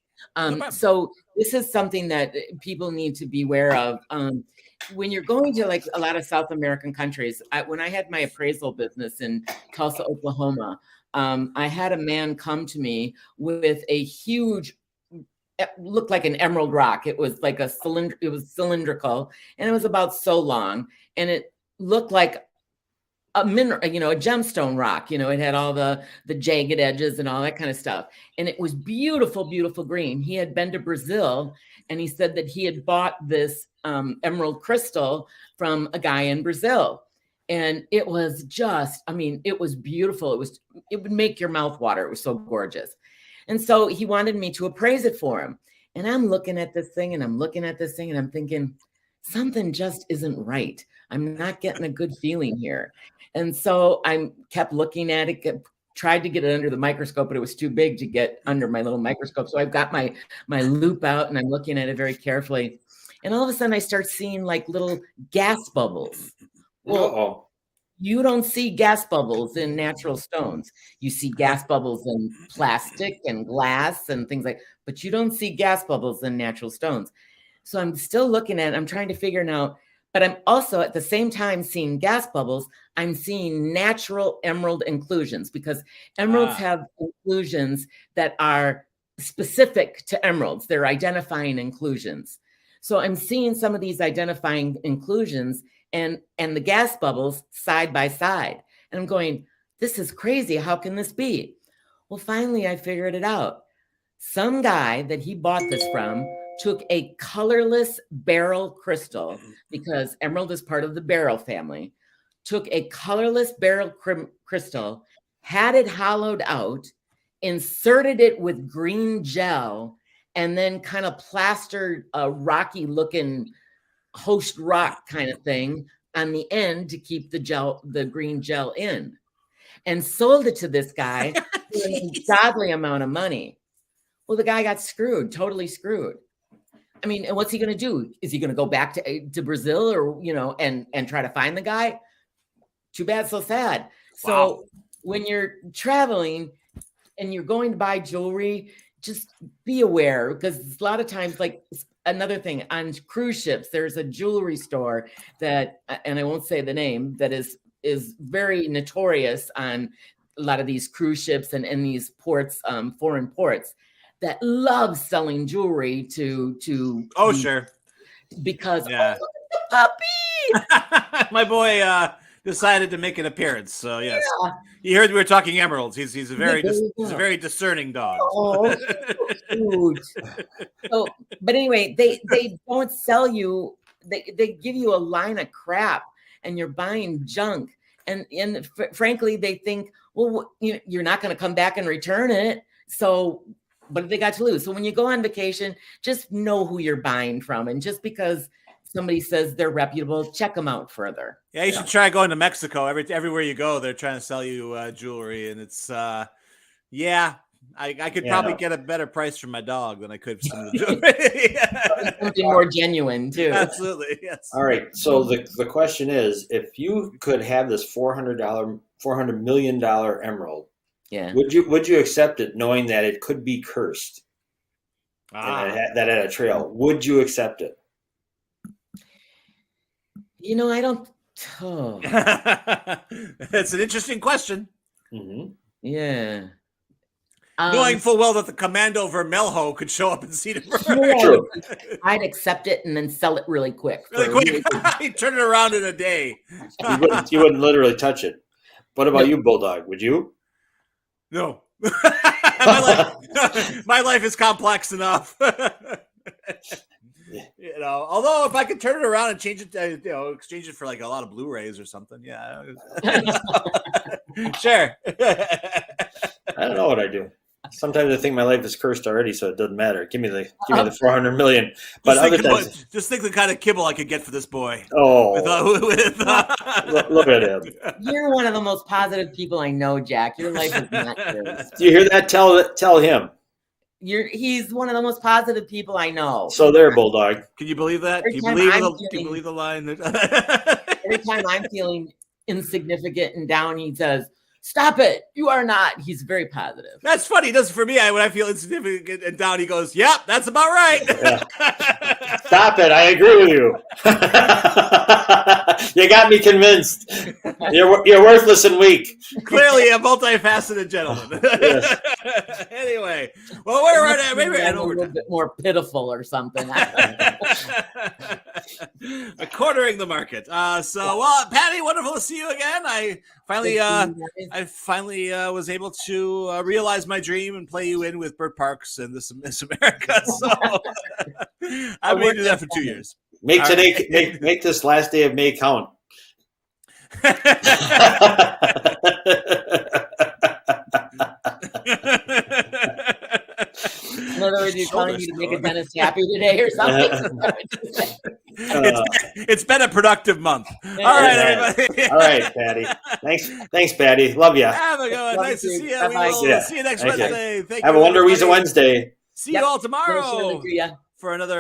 So this is something that people need to be aware of. When you're going to like a lot of South American countries, when I had my appraisal business in Tulsa, Oklahoma, I had a man come to me with a huge, it looked like an emerald rock. It was like it was cylindrical, and it was about so long, and it looked like a mineral, a gemstone rock. It had all the jagged edges and all that kind of stuff. And it was beautiful, beautiful green. He had been to Brazil, and he said that he had bought this emerald crystal from a guy in Brazil. And it was it was beautiful. It would make your mouth water. It was so gorgeous. And so he wanted me to appraise it for him. And I'm looking at this thing and I'm thinking, something just isn't right. I'm not getting a good feeling here. And so I kept looking at it, tried to get it under the microscope, but it was too big to get under my little microscope. So I've got my loop out and I'm looking at it very carefully. And all of a sudden I start seeing like little gas bubbles. Well, you don't see gas bubbles in natural stones. You see gas bubbles in plastic and glass and things like, but you don't see gas bubbles in natural stones. So I'm still looking at it. I'm trying to figure it out. But I'm also at the same time seeing gas bubbles. I'm seeing natural emerald inclusions because emeralds have inclusions that are specific to emeralds. They're identifying inclusions. So I'm seeing some of these identifying inclusions and the gas bubbles side by side. And I'm going, this is crazy. How can this be? Well, finally, I figured it out. Some guy that he bought this from took a colorless beryl crystal, because emerald is part of the beryl family, took a colorless beryl crystal, had it hollowed out, inserted it with green gel, and then kind of plastered a rocky looking host rock kind of thing on the end to keep the green gel in, and sold it to this guy for an ungodly amount of money. Well, the guy got screwed, totally screwed. I mean, and what's he going to do? Is he going to go back to Brazil or, and try to find the guy? Too bad, so sad. Wow. So when you're traveling and you're going to buy jewelry, just be aware, because a lot of times, like another thing on cruise ships, there's a jewelry store that, and I won't say the name, that is very notorious on a lot of these cruise ships and in these ports, foreign ports, that love selling jewelry to sure, because oh, look at the puppy. My boy decided to make an appearance, so yes, he heard we were talking emeralds. He's a very discerning dog. Oh, so, but anyway, they don't sell you. They give you a line of crap, and you're buying junk. And frankly, they think, well, you're not going to come back and return it. So, what have they got to lose? So when you go on vacation, just know who you're buying from. And just because somebody says they're reputable, check them out further. Yeah, you should try going to Mexico. Everywhere you go, they're trying to sell you jewelry. And it's, I could probably get a better price for my dog than I could for some of the jewelry. Something more genuine, too. Absolutely, yes. All right. So the question is, if you could have this $400 million emerald, would you accept it, knowing that it could be cursed? That had a trail. Would you accept it? I don't. Oh. That's an interesting question. Mm-hmm. Yeah. Knowing full well that the Commando Vermelho could show up and see it. True. I'd accept it and then sell it really quick. He'd turn it around in a day. You wouldn't literally touch it. What about you, Bulldog? Would you? No. my life is complex enough. Although if I could turn it around and change it, exchange it for like a lot of Blu-rays or something, yeah. Sure. I don't know what I do. Sometimes I think my life is cursed already, so it doesn't matter. Give me the 400 million. But other times, just think the kind of kibble I could get for this boy. Oh, look at him! You're one of the most positive people I know, Jack. Your life is not cursed. Do you hear that? Tell him. He's one of the most positive people I know. So there, Bulldog. Can you believe that? Can you believe the line? Every time I'm feeling insignificant and down, he says, "Stop it! You are not." He's very positive. That's funny. He does it for me. When I feel insignificant and down, he goes, "Yep, that's about right." Yeah. Stop it! I agree with you. You got me convinced. You're worthless and weak. Clearly, a multifaceted gentleman. Yes. Anyway, well, we're right at maybe a little bit more pitiful or something. Quartering the market. Patty, wonderful to see you again. I finally was able to realize my dream and play you in with Bert Parks and this Miss America. So I've been doing that for 2 years. Make this last day of May count. In other words, you're telling me to make a dentist happy today or something? It's been a productive month. All right, everybody. All right, Patty. Thanks, Patty. Love you. Have a good one. Nice to see you. We will see you next Wednesday. Have a Wonder Weasel Wednesday. See you all tomorrow for another